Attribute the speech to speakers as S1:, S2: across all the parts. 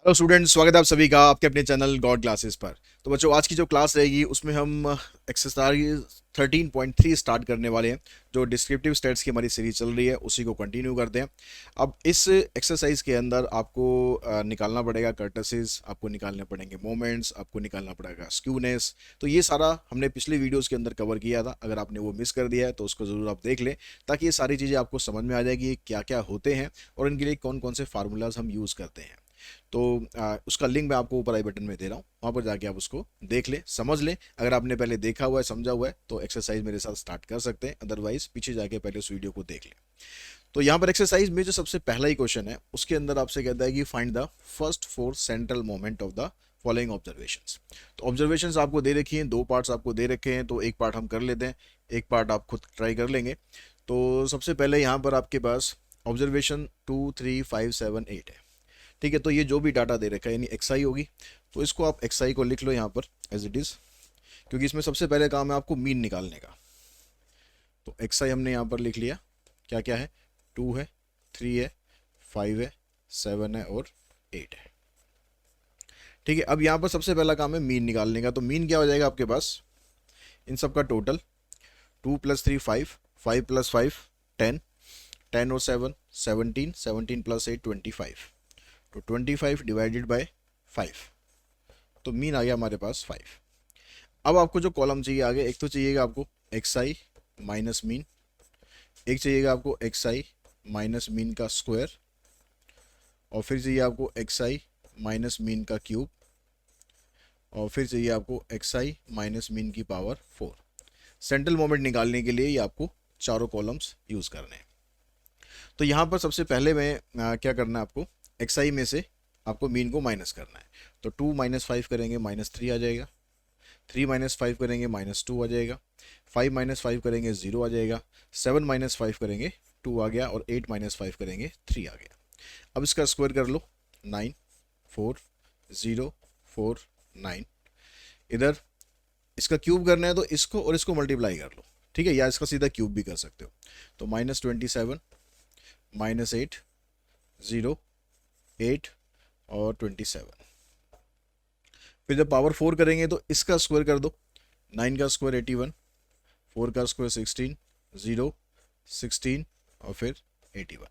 S1: Hello students, स्वागत है आप सभी का आपके अपने चैनल गॉड क्लासेस पर। तो बच्चों, आज की जो क्लास रहेगी उसमें हम एक्सरसाइज 13.3 स्टार्ट करने वाले हैं। जो डिस्क्रिप्टिव स्टेट्स की हमारी सीरीज चल रही है उसी को कंटिन्यू करते हैं। अब इस एक्सरसाइज के अंदर आपको निकालना पड़ेगा कर्टसिस, आपको निकालने पड़ेंगे मोमेंट्स, आपको निकालना पड़ेगा स्क्यूनेस। तो ये सारा हमने पिछले वीडियोस के अंदर कवर किया था। अगर आपने वो मिस कर दिया है तो उसको ज़रूर आप देख लें, ताकि ये सारी चीज़ें आपको समझ में आ जाएगी ये क्या क्या होते हैं और इनके लिए कौन कौन से फार्मूलाज हम यूज़ करते हैं। तो उसका लिंक मैं आपको ऊपर आई बटन में दे रहा हूँ, वहाँ पर जाके आप उसको देख लें, समझ लें। अगर आपने पहले देखा हुआ है, समझा हुआ है, तो एक्सरसाइज मेरे साथ स्टार्ट कर सकते हैं, अदरवाइज पीछे जाके पहले उस वीडियो को देख लें। तो यहाँ पर एक्सरसाइज में जो सबसे पहला ही क्वेश्चन है उसके अंदर आपसे कहता है कि find the first four central moment of the following observations. तो ऑब्जर्वेशंस आपको दे रखी हैं, दो पार्ट्स आपको दे रखे हैं, तो एक पार्ट हम कर लेते हैं, एक पार्ट आप खुद ट्राई कर लेंगे। तो सबसे पहले यहाँ पर आपके पास ऑब्जर्वेशन 2 3 5 7 8 है। ठीक है, तो ये जो भी डाटा दे रखा है यानी एक्स आई होगी, तो इसको आप एक्स आई को लिख लो यहाँ पर एज इट इज़, क्योंकि इसमें सबसे पहले काम है आपको मीन निकालने का। तो एक्स आई हमने यहाँ पर लिख लिया। क्या क्या है? 2 है, 3 है, 5 है, 7 है और 8 है। ठीक है, अब यहाँ पर सबसे पहला काम है मीन निकालने का। तो मीन क्या हो जाएगा आपके पास? इन सब का टोटल 2 + 3 5, 5 + 5 10, 10 और 7 17, 17 + 8 25। तो 25 डिवाइडेड बाय 5, तो मीन आ गया हमारे पास 5। अब आपको जो कॉलम चाहिए आगे, एक तो चाहिएगा आपको एक्स आई माइनस मीन, एक चाहिएगा आपको एक्स आई माइनस मीन का स्क्वायर, और फिर चाहिए आपको एक्स आई माइनस मीन का क्यूब, और फिर चाहिए आपको एक्स आई माइनस मीन की पावर 4। सेंट्रल मोमेंट निकालने के लिए ये आपको चारों कॉलम्स यूज़ करने हैं। तो यहाँ पर सबसे पहले में क्या करना है आपको, एक्स आई में से आपको मीन को माइनस करना है। तो 2 - 5 करेंगे -3 आ जाएगा, 3 - 5 करेंगे -2 आ जाएगा, 5 - 5 करेंगे 0 आ जाएगा, 7 - 5 करेंगे 2 आ गया, और 8 - 5 करेंगे 3 आ गया। अब इसका स्क्वायर कर लो, 9 4 0 4 9। इधर इसका क्यूब करना है तो इसको और इसको मल्टीप्लाई कर लो, ठीक है, या इसका सीधा क्यूब भी कर सकते हो। तो -27 -8 0 8 और 27। फिर जब पावर 4 करेंगे तो इसका स्क्वायर कर दो, 9 का स्क्वायर 81, 4 का स्क्वायर 16, 0 16 और फिर 81।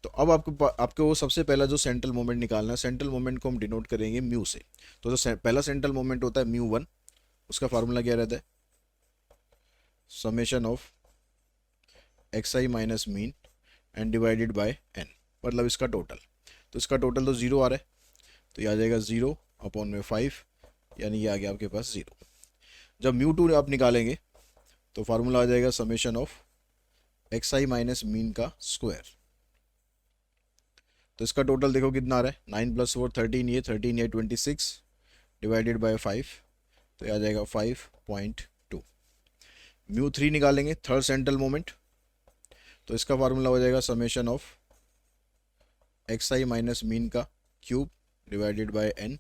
S1: तो अब आपको सबसे पहला जो सेंट्रल मोमेंट निकालना है, सेंट्रल मोमेंट को हम डिनोट करेंगे म्यू से। तो जो पहला सेंट्रल मोमेंट होता है म्यू 1, उसका फार्मूला क्या रहता है? Summation of X I minus mean and divided by N, मतलब इसका टोटल। तो इसका टोटल तो जीरो आ रहा है, तो ये आ जाएगा 0/5, यानी ये आ गया आपके पास 0। जब म्यू 2 आप निकालेंगे तो फार्मूला आ जाएगा summation of X I minus mean का स्क्वायर। तो इसका टोटल देखो कितना आ रहा है, 9 + 4 13, ये 13 ये 26 डिवाइडेड बाय 5, तो ये आ जाएगा 5.2। म्यू 3 निकालेंगे, थर्ड सेंट्रल मोमेंट, तो इसका फार्मूला हो जाएगा summation of X I minus mean का क्यूब डिवाइडेड बाय एन।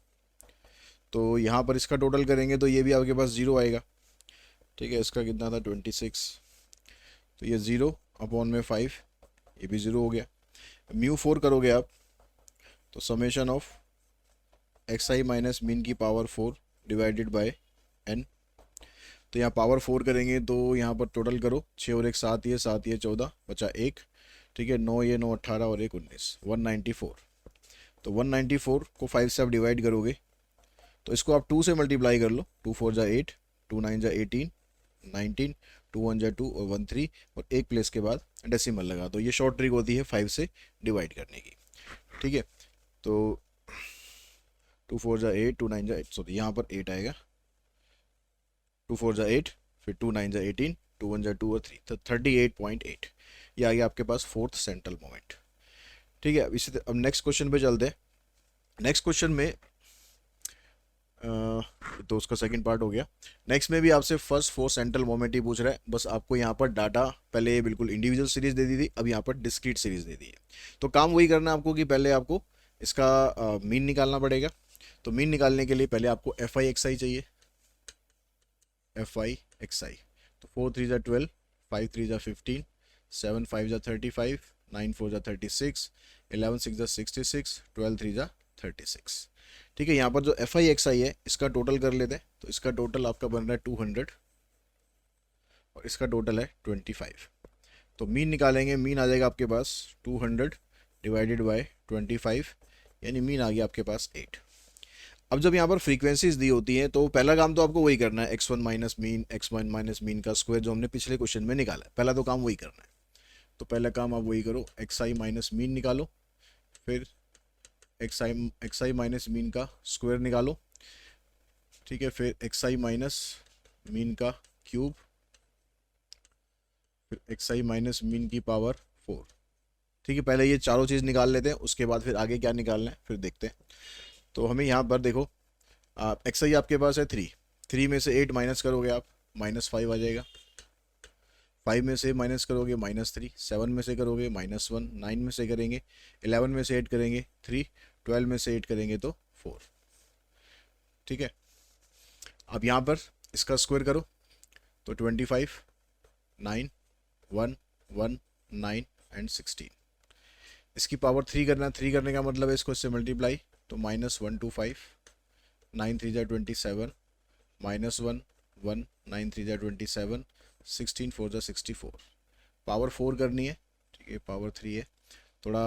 S1: तो यहाँ पर इसका टोटल करेंगे तो ये भी आपके पास 0 आएगा। ठीक है, इसका कितना था 26, तो ये 0/5, ये भी 0 हो गया। म्यू 4 करोगे आप तो summation of X I minus mean की पावर 4 डिवाइडेड बाय एन। तो यहाँ पावर 4 करेंगे तो यहाँ पर टोटल करो, 6 और 1 7, ये 7 ये 14 बचा 1। ठीक है, 9 ये 9 18 और 1 19, 194। तो 194 को 5 से आप डिवाइड करोगे तो इसको आप 2 से मल्टीप्लाई कर लो, 2 4 जा 8, 2 9 जा 18 19, 2 1 जा 2 और 1 3, और एक प्लेस के बाद डेसिमल लगा। तो ये शॉर्ट ट्रिक होती है 5 से डिवाइड करने की। ठीक है, तो 2 4 जा 8, 2 9 जा 8, सॉरी यहाँ पर 8 आएगा, 2 4 जा 8, फिर 2 9 जा 18, 2 1 जा 2 और 3, तो 38.8। ये आ गया आपके पास फोर्थ सेंट्रल मोमेंट। ठीक है, अब नेक्स्ट क्वेश्चन पे चलते हैं। नेक्स्ट क्वेश्चन में तो उसका सेकंड पार्ट हो गया। नेक्स्ट में भी आपसे फर्स्ट फोर सेंट्रल मोमेंट ही पूछ रहा है, बस आपको यहाँ पर डाटा पहले बिल्कुल इंडिविजुअल सीरीज दे दी थी, अब यहाँ पर डिस्क्रीट सीरीज दे दी है। तो काम वही करना है आपको कि पहले आपको इसका मीन निकालना पड़ेगा। तो मीन निकालने के लिए पहले आपको एफ आई एक्स आई चाहिए, एफ आई एक्स आई। तो 4 3 जा 12, 5 3 जा 15, 7 5 जा 35, 9 4 जा 36, 11 6 जा 66, 12 3 जा 36। ठीक है, यहाँ पर जो एफ आई एक्स आई है इसका टोटल कर लेते हैं, तो इसका टोटल आपका बन रहा है 200 और इसका टोटल है 25। तो मीन निकालेंगे, मीन आ जाएगा आपके पास 200 डिवाइडेड बाय 25, यानी मीन आ गया आपके पास 8। अब जब यहाँ पर फ्रीक्वेंसीज दी होती हैं तो पहला काम तो आपको वही करना है, x1 minus mean, x1 minus mean का स्क्वायर, जो हमने पिछले क्वेश्चन में निकाला है। पहला तो काम वही करना है, तो पहला काम आप वही करो, एक्स आई माइनस मीन निकालो, फिर एक्स आई माइनस मीन का स्क्वायर निकालो। ठीक है, फिर एक्स आई माइनस मीन का क्यूब, फिर एक्स आई माइनस मीन की पावर 4। ठीक है, पहले ये चारों चीज़ निकाल लेते हैं, उसके बाद फिर आगे क्या निकालना है फिर देखते हैं। तो हमें यहाँ पर देखो, एक्स आई आपके पास है 3, 3 में से 8 माइनस करोगे आप, -5 आ जाएगा। 5 में से माइनस करोगे -3, 7 में से करोगे -1, 9 में से करेंगे 11 में से 8 करेंगे 3, 12 में से 8 करेंगे तो 4। ठीक है, अब यहाँ पर इसका स्क्वायर करो, तो 25, 9, 1, 1, 9 एंड 16। इसकी पावर 3 करना, 3 करने का मतलब है इसको इससे मल्टीप्लाई, तो -125, 9 3 जा 27, -1 1, 9 3 जा 27, 16 4 जा 64। पावर 4 करनी है, ठीक है, पावर 3 है। थोड़ा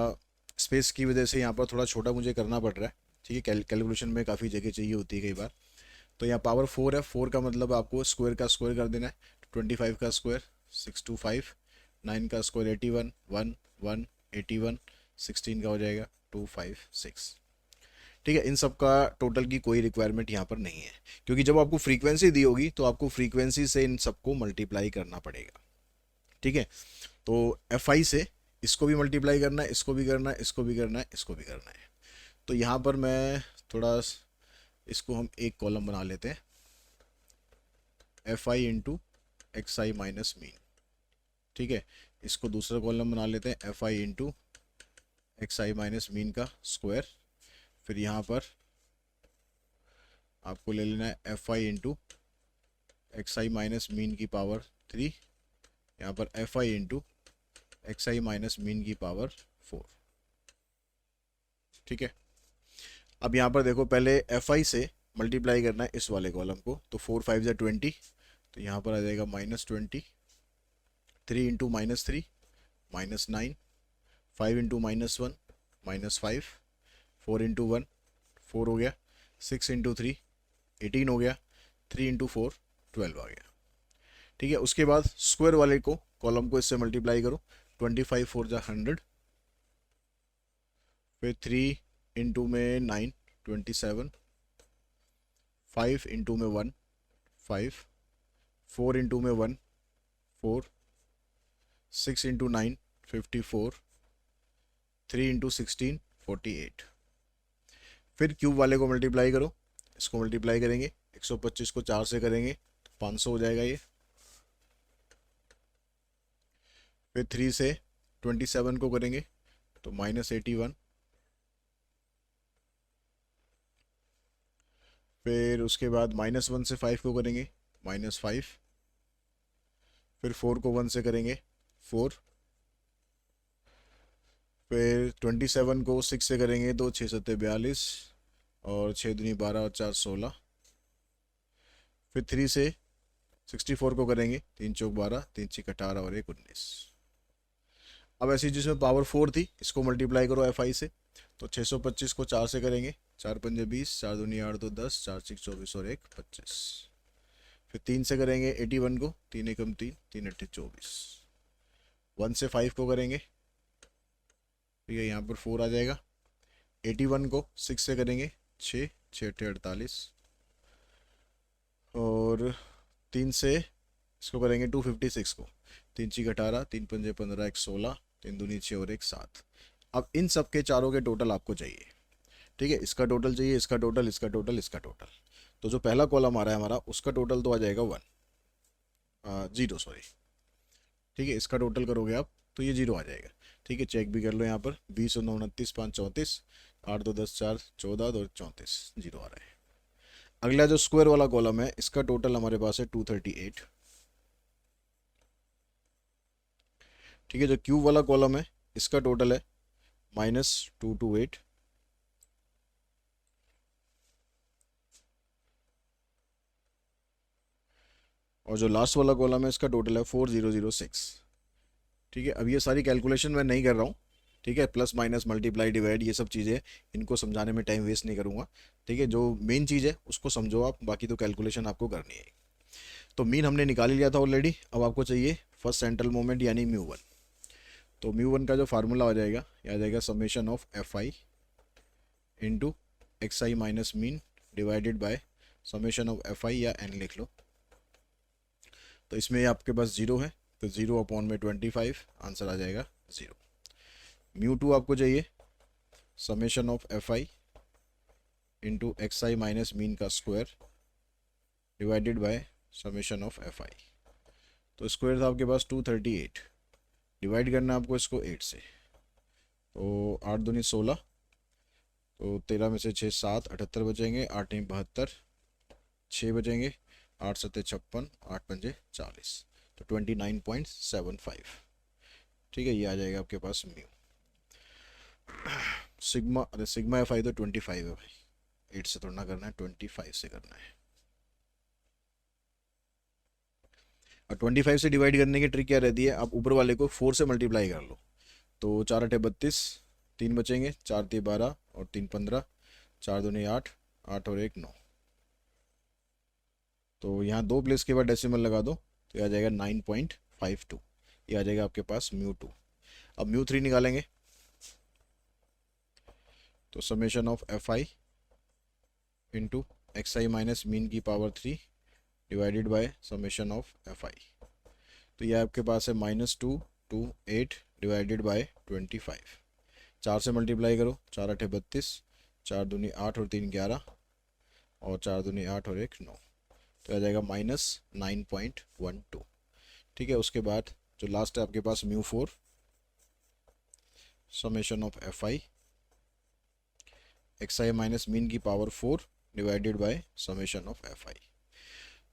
S1: स्पेस की वजह से यहाँ पर थोड़ा छोटा मुझे करना पड़ रहा है। ठीक है, कैलकुलेशन में काफ़ी जगह चाहिए होती है कई बार। तो यहाँ पावर 4 है, 4 का मतलब आपको स्क्वायर का स्क्वायर कर देना है। 25 का स्क्वायर 625, 9 का स्क्वायर 81, 1 1 81, 16 का हो जाएगा 256। ठीक है, इन सब का टोटल की कोई रिक्वायरमेंट यहाँ पर नहीं है, क्योंकि जब आपको फ्रीक्वेंसी दी होगी तो आपको फ्रीक्वेंसी से इन सबको मल्टीप्लाई करना पड़ेगा। ठीक है, तो एफ आई से इसको भी मल्टीप्लाई करना है, इसको भी करना है, इसको भी करना है, इसको भी करना है। तो यहाँ पर मैं थोड़ा इसको हम एक कॉलम बना लेते हैं, F I into X I minus mean. ठीक है, इसको दूसरा कॉलम बना लेते हैं, F I into X I minus mean का स्क्वायर। फिर यहाँ पर आपको ले लेना है F I into X I minus mean की पावर 3, यहाँ पर F I into X I minus mean की पावर 4। ठीक है, अब यहाँ पर देखो, पहले एफ आई से मल्टीप्लाई करना है इस वाले कॉलम को, तो 4 5 जा 20, तो यहाँ पर आ जाएगा -20, 3 इंटू -3 -9, 5 इंटू -1 -5, 4 इंटू 1 4 हो गया, 6 इंटू 3 18 हो गया, 3 इंटू 4 12 आ गया। ठीक है, उसके बाद स्क्वायर वाले को कॉलम को इससे मल्टीप्लाई करो, 25 4 जा 100, फिर 3 इंटू में 9 27, 5 इंटू में 1 5, 4 इंटू में 1 4, 6 इंटू 9 54, 3 इंटू 16 48। फिर क्यूब वाले को मल्टीप्लाई करो, इसको मल्टीप्लाई करेंगे, 125 को 4 से करेंगे तो 500 हो जाएगा ये। फिर 3 से 27 को करेंगे तो -81, फिर उसके बाद -1 से 5 को करेंगे -5, फिर 4 को 1 से करेंगे 4, फिर 27 को 6 से करेंगे तो 6 7 42 और 6 दूनी 12 और 4 16, फिर 3 से 64 को करेंगे 3 चौक 12, 3 6 18 और 1 19। अब ऐसी जिसमें पावर 4 थी इसको मल्टीप्लाई करो एफ आई से, तो 625 को 4 से करेंगे, 4 पंजे 20, 4 दूनी 8 तो 10, 4 6 24 और 1 25। फिर 3 से करेंगे 81 को, 3 एकम 3, 3 अट्ठे 24। 1 से 5 को करेंगे, ठीक है, यहाँ पर 4 आ जाएगा। 81 को 6 से करेंगे 6, 6 अट्ठे 48, और 3 से इसको करेंगे 256 को, 3 6 18, 3 पंजे 15, 1 16, 3 दूनी 6 और 1 7। अब इन सब के चारों के टोटल आपको चाहिए। ठीक है, इसका टोटल चाहिए, इसका टोटल, इसका टोटल, इसका टोटल। तो जो पहला कॉलम आ रहा है हमारा उसका टोटल तो आ जाएगा 0 सॉरी। ठीक है, इसका टोटल करोगे आप तो ये 0 आ जाएगा। ठीक है, चेक भी कर लो यहाँ पर, 20 9 29 5 34, 8 2 10 4 14 2 34, 0 आ रहा है। अगला जो स्क्वायर वाला कॉलम है इसका टोटल हमारे पास है 238। ठीक है, जो क्यूब वाला कॉलम है इसका टोटल है -228। और जो लास्ट वाला कॉलम है इसका टोटल है 4006। ठीक है, अब ये सारी कैलकुलेशन मैं नहीं कर रहा हूँ। ठीक है, प्लस माइनस मल्टीप्लाई डिवाइड ये सब चीज़ें, इनको समझाने में टाइम वेस्ट नहीं करूँगा। ठीक है, जो मेन चीज़ है उसको समझो आप, बाकी तो कैलकुलेशन आपको करनी है। तो मीन हमने निकाल ही लिया था ऑलरेडी, अब आपको चाहिए फर्स्ट सेंट्रल मोमेंट यानी म्यू वन। तो म्यू वन का जो फार्मूला हो जाएगा, ये आ जाएगा summation of F I into X I minus mean divided by summation of F आई, या एन लिख लो। तो इसमें आपके पास जीरो है, तो जीरो अपॉन में 25, आंसर आ जाएगा जीरो। म्यू टू आपको चाहिए summation of F I into X I minus mean का square divided by summation of F I. तो स्क्वायर था आपके पास 238, डिवाइड करना है आपको इसको 8 से। तो 8 दूनी 16, तो 13 में से 6 7 78 बचेंगे, 8 नहीं 72, 6 बचेंगे, 8 सत्ते 56, 8 पंजे 40, तो 29.75। ठीक है, ये आ जाएगा आपके पास म्यू। सिग्मा, अरे सिग्मा एफ आई तो 25 है भाई, 8 से थोड़ा ना करना है, 25 से करना है। और 25 से डिवाइड करने की ट्रिक क्या रहती है, आप ऊपर वाले को 4 से मल्टीप्लाई कर लो। तो 4 अठे 32, 3 बचेंगे, 4 3 12 और 3 15, 4 दूनी 8, 8 और 1 9। तो यहाँ दो प्लेस के बाद डेसिमल लगा दो, तो ये आ जाएगा 9.52। ये आ जाएगा आपके पास म्यू टू। अब म्यू थ्री निकालेंगे, तो summation of F I into X I minus mean की power 3 divided by summation of F I. तो ये आपके पास है -228 डिवाइडेड बाय 25। 4 से मल्टीप्लाई करो, 4 अठे 32, 4 दूनी 8 और 3 11, और 4 दूनी 8 और 1 9। तो आ जाएगा -9.12। ठीक है, उसके बाद जो लास्ट है आपके पास mu four summation of F I X I minus mean की power 4 divided by summation of F I.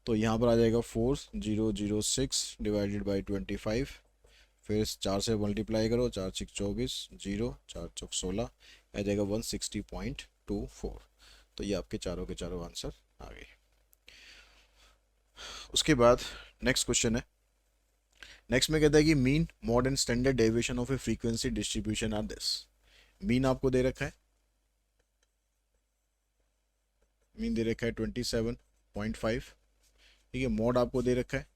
S1: तो यहाँ पर आ जाएगा 4006 डिवाइडेड बाई 25। फिर 4 से मल्टीप्लाई करो, 4 6 24, 0 4 चौक 16, आ जाएगा 160.24। तो ये आपके चारों के चारों आंसर आ गए। उसके बाद नेक्स्ट क्वेश्चन है। नेक्स्ट में कहता है कि mean mode and standard deviation of a frequency distribution are this. Mean आपको दे रखा है, मीन दे रखा है 27.5। ठीक है, मॉड आपको दे रखा है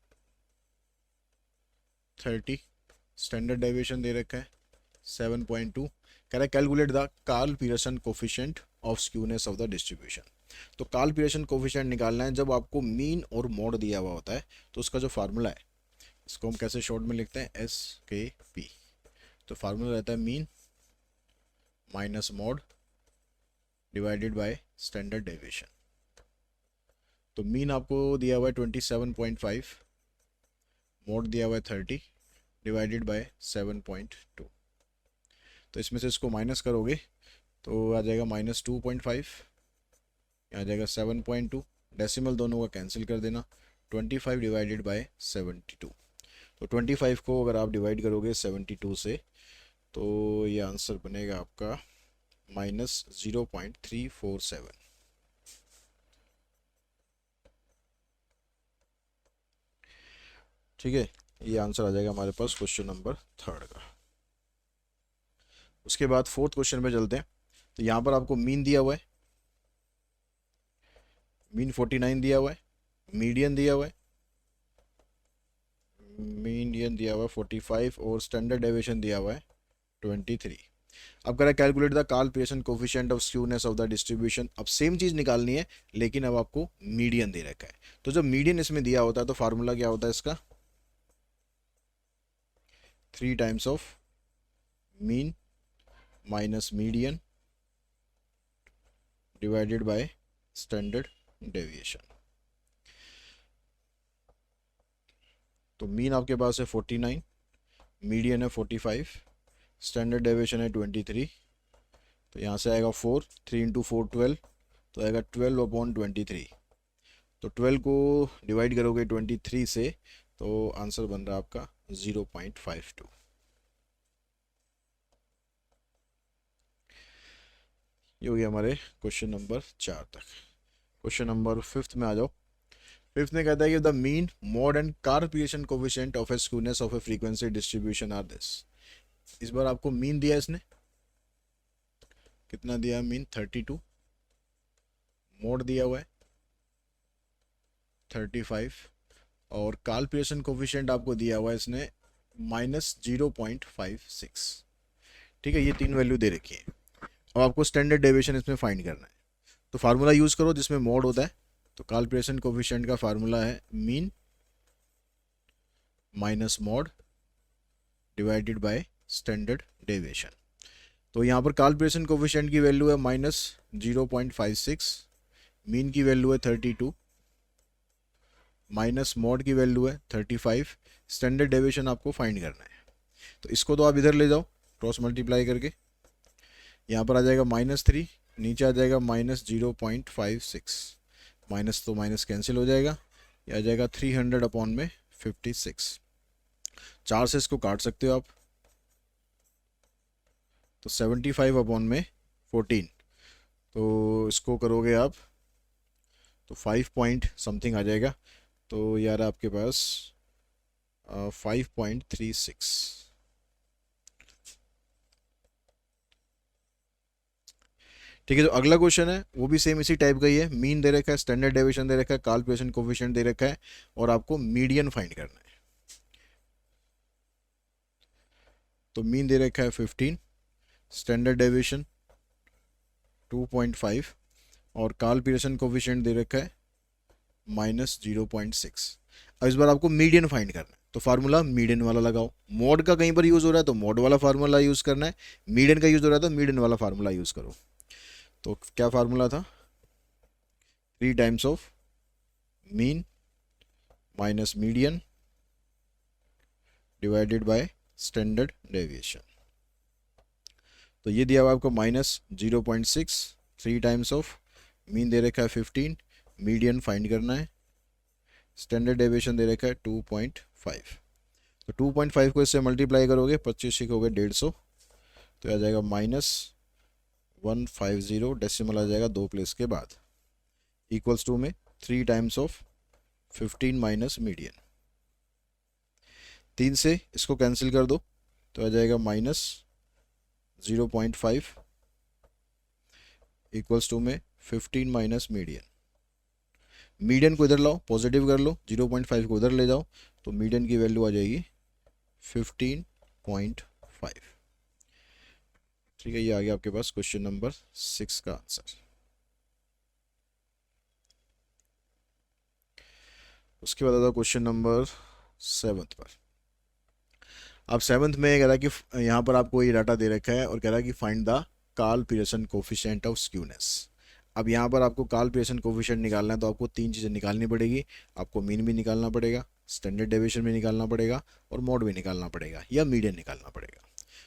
S1: 30, स्टैंडर्ड डेविएशन दे रखा है 7.2। कह रहा है calculate the Karl Pearson coefficient of skewness of the distribution. तो कार्ल पीयरसन कोफिशिएंट निकालना है जब आपको मीन और मॉड दिया हुआ होता है। तो उसका जो फार्मूला है, इसको हम कैसे शॉर्ट में लिखते हैं, एस के पी। तो फार्मूला रहता है mean minus mod divided by standard deviation. तो मीन आपको दिया हुआ है 27.5, मॉड दिया हुआ है 30 डिवाइडेड बाय 7.2। तो इसमें से इसको माइनस करोगे तो आ जाएगा -2.5, आ जाएगा 7.2। डेसिमल दोनों का कैंसिल कर देना, 25 डिवाइडेड बाय 72। तो 25 को अगर आप डिवाइड करोगे 72 से, तो ये आंसर बनेगा आपका -0.347। ठीक है, ये आंसर आ जाएगा हमारे पास क्वेश्चन नंबर 3 का। उसके बाद 4th क्वेश्चन पे चलते हैं। तो यहाँ पर आपको मीन दिया हुआ है, मीन 49 दिया हुआ है, मीडियन दिया हुआ है, मीडियन दिया हुआ है 45, और स्टैंडर्ड डेविएशन दिया हुआ है 23। अब करें calculate the Karl Pearson coefficient of skewness of the distribution. अब सेम चीज़ निकालनी है, लेकिन अब आपको मीडियन दे रखा है। तो जब मीडियन इसमें दिया होता है तो फार्मूला क्या होता है इसका, 3 times of mean minus median divided by standard deviation. तो मीन आपके पास है 49, मीडियन है 45, स्टैंडर्ड डेविएशन है 23। तो यहाँ से आएगा 4, 3 इंटू 4 12, तो आएगा 12/23। तो 12 को डिवाइड करोगे 23 से, तो आंसर बन रहा है आपका 0.52। ये हो गया हमारे क्वेश्चन नंबर 4 तक। क्वेश्चन नंबर 5th में आ जाओ। फिफ्थ में कहता है कि the mean mode and Karl Pearson coefficient of a skewness of a frequency distribution are this. इस बार आपको मीन दिया इसने, कितना दिया मीन 32, मोड दिया हुआ है 35 और कार्पिएशन कोफिशिएंट आपको दिया हुआ है इसने -0.56। ठीक है, ये तीन वैल्यू दे रखी है। अब आपको स्टैंडर्ड डेविएशन इसमें फाइंड करना है, तो फार्मूला यूज़ करो जिसमें मोड होता है। तो कार्पिएशन कोफिशिएंट का फार्मूला है mean minus mode divided by standard deviation. तो यहाँ पर कार्पिएशन कोफिशिएंट की वैल्यू है -0.56, मीन की वैल्यू है 32, माइनस मोड की वैल्यू है 35, स्टैंडर्ड डेविएशन आपको फाइंड करना है। तो इसको तो आप इधर ले जाओ क्रॉस मल्टीप्लाई करके, यहाँ पर आ जाएगा -3, नीचे आ जाएगा -0.56, माइनस तो माइनस कैंसिल हो जाएगा, ये आ जाएगा 300 अपॉन में 56। 4 से इसको काट सकते हो आप, तो 75 अपॉन में 14, तो इसको करोगे आप तो 5 पॉइंट समथिंग आ जाएगा। तो यार आपके पास 5.36। ठीक है, जो अगला क्वेश्चन है वो भी सेम इसी टाइप का ही है। मीन दे रखा है, स्टैंडर्ड डेविएशन दे रखा है, कार्पिएशन कोफिशिएंट दे रखा है और आपको मीडियन फाइंड करना है। तो मीन दे रखा है 15, स्टैंडर्ड डेविएशन 2.5 और कार्पिएशन कोफिशिएंट दे रखा है -0.6। अब इस बार आपको मीडियन फाइंड करना है, तो फार्मूला मीडियन वाला लगाओ। मोड का कहीं पर यूज हो रहा है तो मोड वाला फार्मूला यूज करना है, मीडियन का यूज हो रहा है तो मीडियन वाला फार्मूला यूज करो। तो क्या फार्मूला था, 3 times of mean minus median divided by standard deviation. तो ये दिया हुआ आपको -0.6, 3 टाइम्स ऑफ मीन दे रखा है 15, मीडियन फाइंड करना है, स्टैंडर्ड डेविएशन दे रखा है 2.5। तो 2.5 को इससे मल्टीप्लाई करोगे, 25 हो गए 150, तो आ जाएगा -150, डेसिमल आ जाएगा 2 प्लेस के बाद, इक्वल्स टू में 3 टाइम्स ऑफ 15 माइनस मीडियन। 3 से इसको कैंसिल कर दो तो आ जाएगा -0.5 इक्वल्स टू में 15 माइनस मीडियन। मीडियन को इधर लाओ, पॉजिटिव कर लो, 0.5 को उधर ले जाओ, तो मीडियन की वैल्यू आ जाएगी 15.5। ठीक है, ये आ गया आपके पास क्वेश्चन नंबर 6 का आंसर। उसके बाद आता क्वेश्चन नंबर 7 पर। अब 7th में कह रहा है कि यहाँ पर आपको ये डाटा दे रखा है और कह रहा है कि find the Karl Pearson coefficient of skewness. अब यहाँ पर आपको कार्पिएशन कोफिशिएंट निकालना है, तो आपको 3 चीज़ें निकालनी पड़ेगी। आपको मीन भी निकालना पड़ेगा, स्टैंडर्ड डेविएशन भी निकालना पड़ेगा और मोड भी निकालना पड़ेगा या मीडियन निकालना पड़ेगा।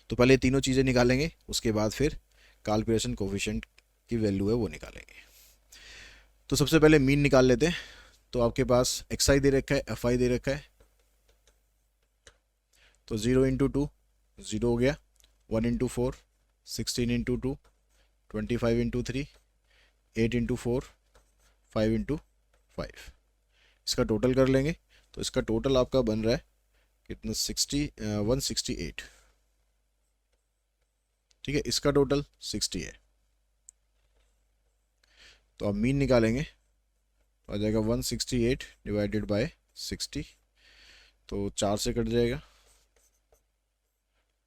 S1: तो पहले तीनों चीज़ें निकालेंगे, उसके बाद फिर कार्पिएशन कोफिशिएंट की वैल्यू है वो निकालेंगे। तो सबसे पहले मीन निकाल लेते हैं। तो आपके पास XI दे रखा है, FI दे रखा है, तो 0 इंटू 2 0 हो गया, 1 into 4 16 into 2 25 into 3 8 into 4 5 into 5। इसका टोटल कर लेंगे, तो इसका टोटल आपका बन रहा है कितना 168। ठीक है, इसका टोटल 60 है। तो अब मीन निकालेंगे, तो आ जाएगा 168 डिवाइडेड बाय 60, तो 4 से कट जाएगा,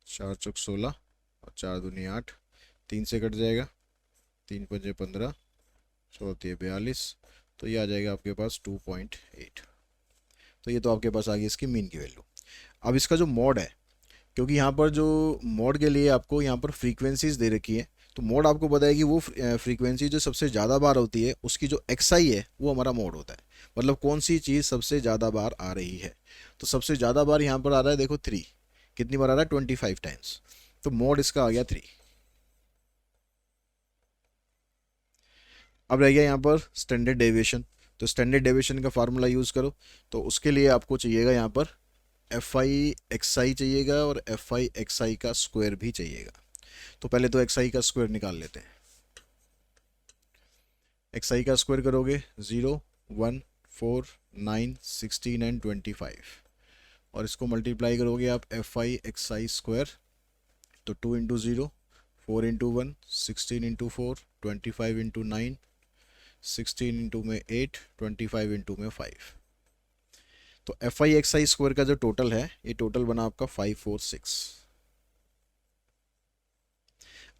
S1: 4 चौक 16 और 4 दूनी 8, 3 से कट जाएगा, 3 पंजे 15, 16 42, तो ये आ जाएगा आपके पास 2.8। तो ये तो आपके पास आ गई इसकी मीन की वैल्यू। अब इसका जो मोड है, क्योंकि यहाँ पर जो मोड के लिए आपको यहाँ पर फ्रीक्वेंसीज दे रखी है, तो मोड आपको बताएगी वो फ्रीक्वेंसी जो सबसे ज़्यादा बार होती है उसकी जो XI है वो हमारा मोड होता है, मतलब कौन सी चीज़ सबसे ज़्यादा बार आ रही है। तो सबसे ज़्यादा बार यहाँ पर आ रहा है, देखो 3, कितनी बार आ रहा है 25 टाइम्स, तो मोड इसका आ गया 3। अब रह गया यहाँ पर स्टैंडर्ड डेविएशन। तो स्टैंडर्ड डेविएशन का फार्मूला यूज़ करो, तो उसके लिए आपको चाहिएगा यहाँ पर FI XI चाहिएगा और FI XI का स्क्वायर भी चाहिएगा। तो पहले तो XI का स्क्वायर निकाल लेते हैं। XI का स्क्वायर करोगे 0 1 4, 9, 16 एंड 25, और इसको मल्टीप्लाई करोगे आप F I X I square, तो 2 into 0, 4 into 1, 16 into 4, 25 into 9, 16 into में 8, 25 इंटू में 5। तो F I X I square का जो टोटल है, ये टोटल बना आपका 546।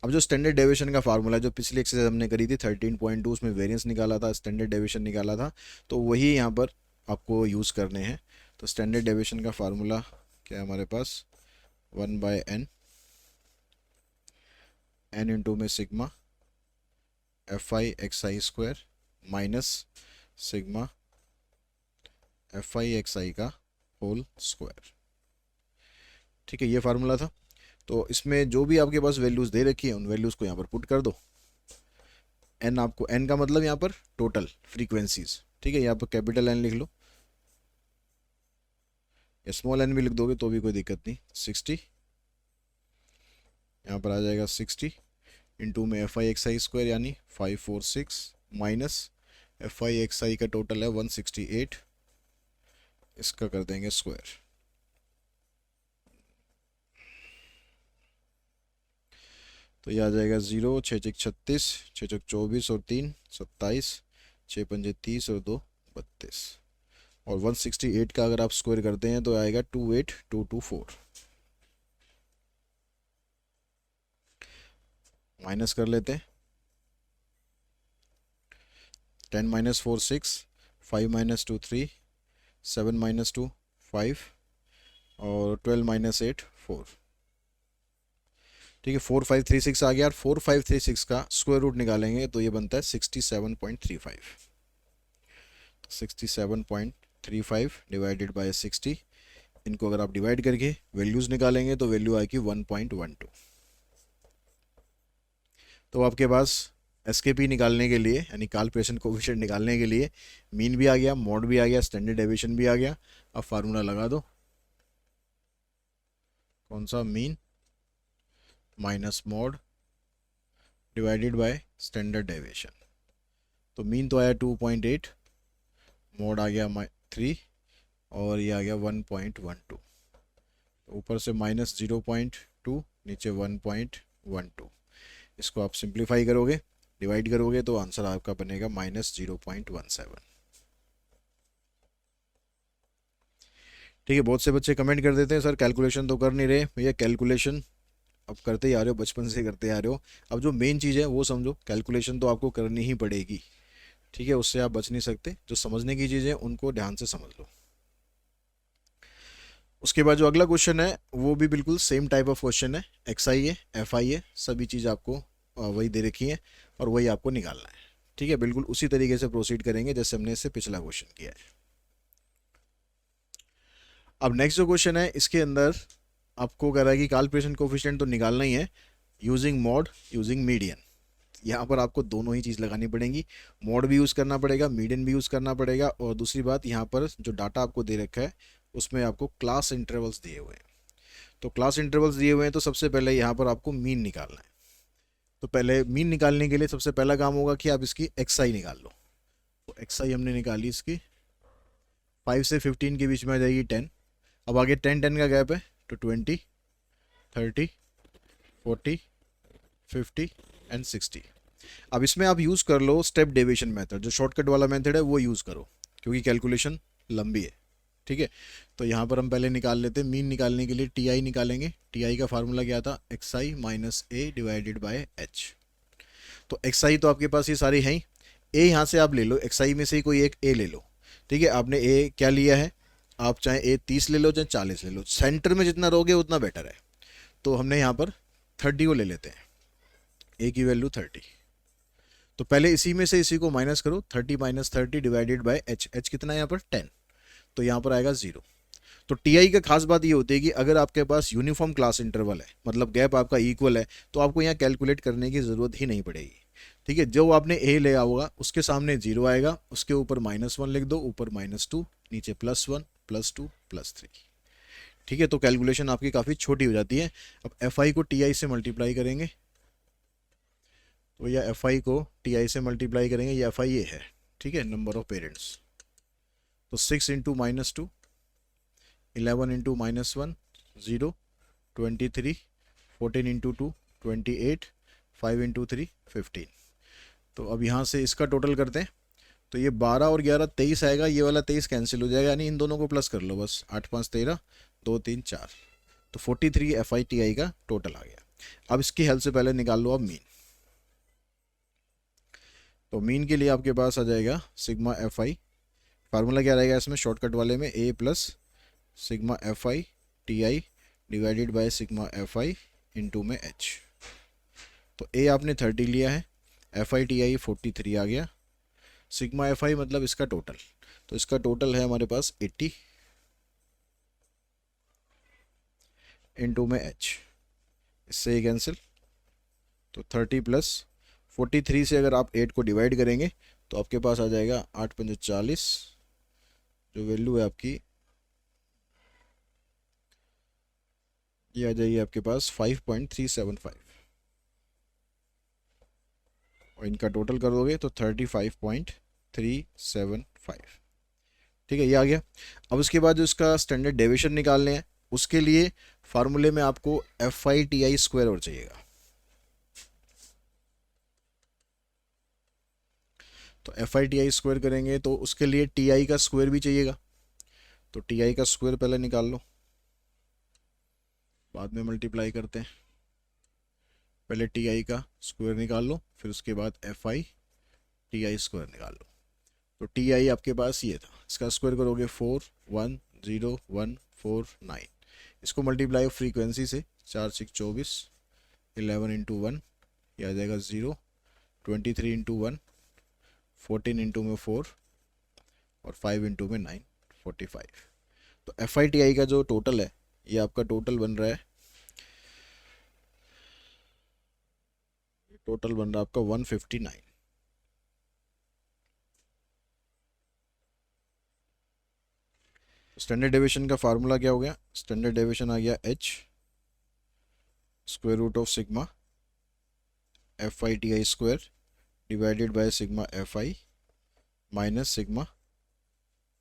S1: अब जो स्टैंडर्ड डेविएशन का फार्मूला जो पिछली एक्सरसाइज हमने करी थी 13.2, उसमें वेरिएंस निकाला था, स्टैंडर्ड डेविएशन निकाला था, तो वही यहाँ पर आपको यूज़ करने हैं। तो स्टैंडर्ड डेविएशन का फार्मूला क्या है हमारे पास, 1/n, n इंटू में sigma F I X I square minus sigma F I X I का होल स्क्वायर। ठीक है, ये फार्मूला था। तो इसमें जो भी आपके पास वैल्यूज़ दे रखी है उन वैल्यूज़ को यहाँ पर पुट कर दो। एन, आपको एन का मतलब यहाँ पर टोटल फ्रीक्वेंसीज, ठीक है, यहाँ पर कैपिटल एन लिख लो या स्मॉल एन भी लिख दोगे तो भी कोई दिक्कत नहीं। 60 यहाँ पर आ जाएगा 60 इंटू में F I X I square यानी 546 minus F I X I का टोटल है 168, इसका कर देंगे स्क्वायर। तो ये आ जाएगा 0, 6 6 36, 6 6 24 और 3 27, 6 पंजे 30 और 2 32, और 168 का अगर आप स्क्वायर करते हैं तो आएगा 28224। माइनस कर लेते हैं, 10 माइनस 4 6, 5 माइनस 2 3, 7 माइनस 2 5 और 12 माइनस 8 4। ठीक है, 4536 आ गया, और 4536 का स्क्वायर रूट निकालेंगे तो ये बनता है 67.35। 67.35 डिवाइडेड बाय 60, इनको अगर आप डिवाइड करके वैल्यूज़ निकालेंगे तो वैल्यू आएगी 1.12। तो आपके पास एसकेपी निकालने के लिए यानी काल्परेशन कोफिशिएंट निकालने के लिए मीन भी आ गया, मॉड भी आ गया, स्टैंडर्ड डेविएशन भी आ गया। अब फार्मूला लगा दो, कौन सा, mean minus mod divided by standard deviation. तो मीन तो आया 2.8, मॉड आ गया 3 और ये आ गया 1.12। ऊपर से माइनस 0.2, नीचे 1.12। इसको आप सिंप्लीफाई करोगे, डिवाइड करोगे तो आंसर आपका बनेगा -0.17। ठीक है, बहुत से बच्चे कमेंट कर देते हैं सर कैलकुलेशन तो कर नहीं रहे। भैया कैलकुलेशन अब करते ही आ रहे हो, बचपन से करते आ रहे हो। अब जो मेन चीज़ है वो समझो, कैलकुलेशन तो आपको करनी ही पड़ेगी। ठीक है, उससे आप बच नहीं सकते। जो समझने की चीज़ें उनको ध्यान से समझ लो। उसके बाद जो अगला क्वेश्चन है वो भी बिल्कुल सेम टाइप ऑफ क्वेश्चन है, एक्स आई है, एफ आई है, सभी चीज़ आपको वही दे रखी है और वही आपको निकालना है। ठीक है, बिल्कुल उसी तरीके से प्रोसीड करेंगे जैसे हमने इससे पिछला क्वेश्चन किया है। अब नेक्स्ट जो क्वेश्चन है इसके अंदर आपको कह रहा है कि काल्परेशन कोफिशिएंट तो निकालना ही है यूजिंग मॉड यूजिंग मीडियन। यहाँ पर आपको दोनों ही चीज़ लगानी पड़ेगी, मॉड भी यूज़ करना पड़ेगा, मीडियन भी यूज़ करना पड़ेगा, और दूसरी बात यहाँ पर जो डाटा आपको दे रखा है उसमें आपको क्लास इंटरवल्स दिए हुए हैं। तो क्लास इंटरवल्स दिए हुए हैं तो सबसे पहले यहाँ पर आपको मीन निकालना है। तो पहले मीन निकालने के लिए सबसे पहला काम होगा कि आप इसकी एक्स आई निकाल लो। तो एक्स आई हमने निकाली, इसकी 5 से 15 के बीच में आ जाएगी 10। अब आगे 10 का गैप है तो 20, 30, 40, 50 एंड 60। अब इसमें आप यूज़ कर लो स्टेप डेविएशन मेथड, जो शॉर्टकट वाला मेथड है वो यूज़ करो क्योंकि कैलकुलेशन लंबी है। ठीक है, तो यहाँ पर हम पहले निकाल लेते हैं। मीन निकालने के लिए टी आई निकालेंगे। टी आई का फार्मूला क्या था, x I minus A divided by H. तो एक्स आई तो आपके पास ये सारी हैं ही, ए यहाँ से आप ले लो, एक्स आई में से ही कोई एक ए ले लो। ठीक है, आपने ए क्या लिया है, आप चाहे ए 30 ले लो चाहे 40 ले लो, सेंटर में जितना रहोगे उतना बेटर है। तो हमने यहाँ पर 30 को ले लेते हैं, ए की वैल्यू 30। तो पहले इसी में से इसी को माइनस करो, 30 minus 30 divided by H. H कितना है यहाँ पर 10, तो यहाँ पर आएगा 0। तो टी आई का खास बात ये होती है कि अगर आपके पास यूनिफॉर्म क्लास इंटरवल है, मतलब गैप आपका इक्वल है, तो आपको यहाँ कैलकुलेट करने की ज़रूरत ही नहीं पड़ेगी। ठीक है, जो आपने ए ले होगा उसके सामने 0 आएगा, उसके ऊपर -1 लिख दो, ऊपर -2, नीचे +1 +2 +3। ठीक है, तो कैलकुलेशन आपकी काफ़ी छोटी हो जाती है। अब एफ आई को टी आई से मल्टीप्लाई करेंगे, तो यह एफ आई को टी आई से मल्टीप्लाई करेंगे, ये एफ आई ए है। ठीक है, नंबर ऑफ पेरेंट्स। तो 6 इंटू -2, 11 इंटू -1 0, 23, 14 इंटू 2 28, 5 इंटू 3 15। तो अब यहाँ से इसका टोटल करते हैं। तो ये 12 और 11 23 आएगा, ये वाला 23 कैंसिल हो जाएगा, यानी इन दोनों को प्लस कर लो बस। 8 5 13, 2 3 4, तो 43 FITI का टोटल आ गया। अब इसकी हेल्प से पहले निकाल लो अब मीन। तो मीन के लिए आपके पास आ जाएगा सिग्मा FI, फार्मूला क्या रहेगा इसमें शॉर्टकट वाले में, A plus sigma FITI divided by sigma FI into में H। तो A आपने 30 लिया है, FITI 43 आ गया, सिग्मा FI मतलब इसका टोटल, तो इसका टोटल है हमारे पास 80 इंटू में H, इससे ये कैंसिल। तो 30 प्लस 43 से अगर आप 8 को डिवाइड करेंगे तो आपके पास आ जाएगा 8 पंजे 40, जो वैल्यू है आपकी ये आ जाएगी आपके पास 5.375, और इनका टोटल कर दोगे तो 35.375। ठीक है, ये आ गया। अब उसके बाद जो इसका स्टैंडर्ड डेविएशन निकालने हैं उसके लिए फार्मूले में आपको FITI स्क्वायर और चाहिएगा। तो FITI स्क्वायर करेंगे तो उसके लिए TI का स्क्वायर भी चाहिएगा। तो TI का स्क्वायर पहले निकाल लो, बाद में मल्टीप्लाई करते हैं। पहले TI का स्क्वायर निकाल लो, फिर उसके बाद FITI स्क्वायर निकाल लो। तो TI आपके पास ये था, इसका स्क्वायर करोगे 4,1,0,1,4,9, इसको मल्टीप्लाई फ्रीक्वेंसी से 4 6 24, 11 इंटू 1 ये आ जाएगा 0, 23 इंटू 1, 14 इंटू में 4 और 5 इंटू में 9, 45। तो FITI का जो टोटल है ये आपका टोटल बन रहा है, टोटल बन रहा है आपका 159। स्टैंडर्ड डेविएशन का फार्मूला क्या हो गया, स्टैंडर्ड डेविएशन आ गया H square root of sigma FITI square divided by sigma FI minus sigma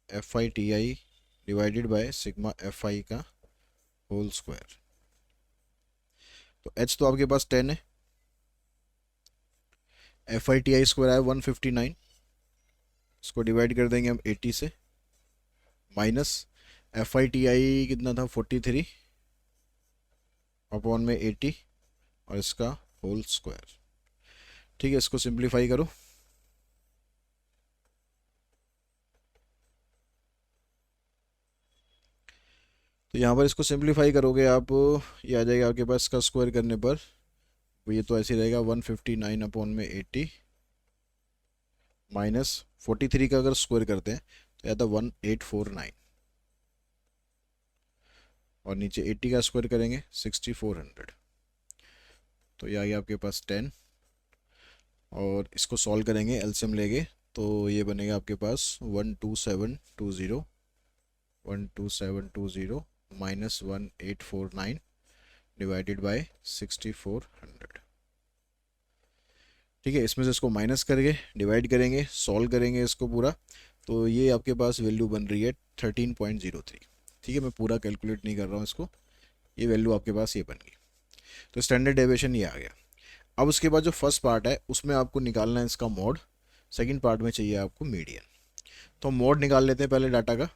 S1: FITI divided by sigma FI का होल स्क्वायर। तो H तो आपके पास 10 है, FITI स्क्वायर है 159, इसको डिवाइड कर देंगे हम 80 से, माइनस FITI कितना था 43 अपॉन में 80 और इसका होल स्क्वायर। ठीक है, इसको सिंप्लीफाई करो। तो यहाँ पर इसको सिंप्लीफाई करोगे आप, ये आ जाएगा आपके पास, इसका स्क्वायर करने पर ये तो ऐसे रहेगा 159 अपॉन में 80 माइनस 43 का अगर स्क्वायर करते हैं तो यह था 1849, और नीचे 80 का स्क्वायर करेंगे 6400। तो ये आ गया आपके पास 10, और इसको सॉल्व करेंगे एलसीएम लेंगे तो ये बनेगा आपके पास 12720, 12720 माइनस 1849 डिवाइडेड बाय 6400। ठीक है, इसमें से इसको माइनस करके डिवाइड करेंगे, सॉल्व करेंगे इसको पूरा, तो ये आपके पास वैल्यू बन रही है 13.03। ठीक है, मैं पूरा कैलकुलेट नहीं कर रहा हूँ इसको, ये वैल्यू आपके पास ये बन गई। तो स्टैंडर्ड डेविएशन ये आ गया। अब उसके बाद जो फर्स्ट पार्ट है उसमें आपको निकालना है इसका मोड, सेकंड पार्ट में चाहिए आपको मीडियन। तो मोड निकाल लेते हैं पहले डाटा का।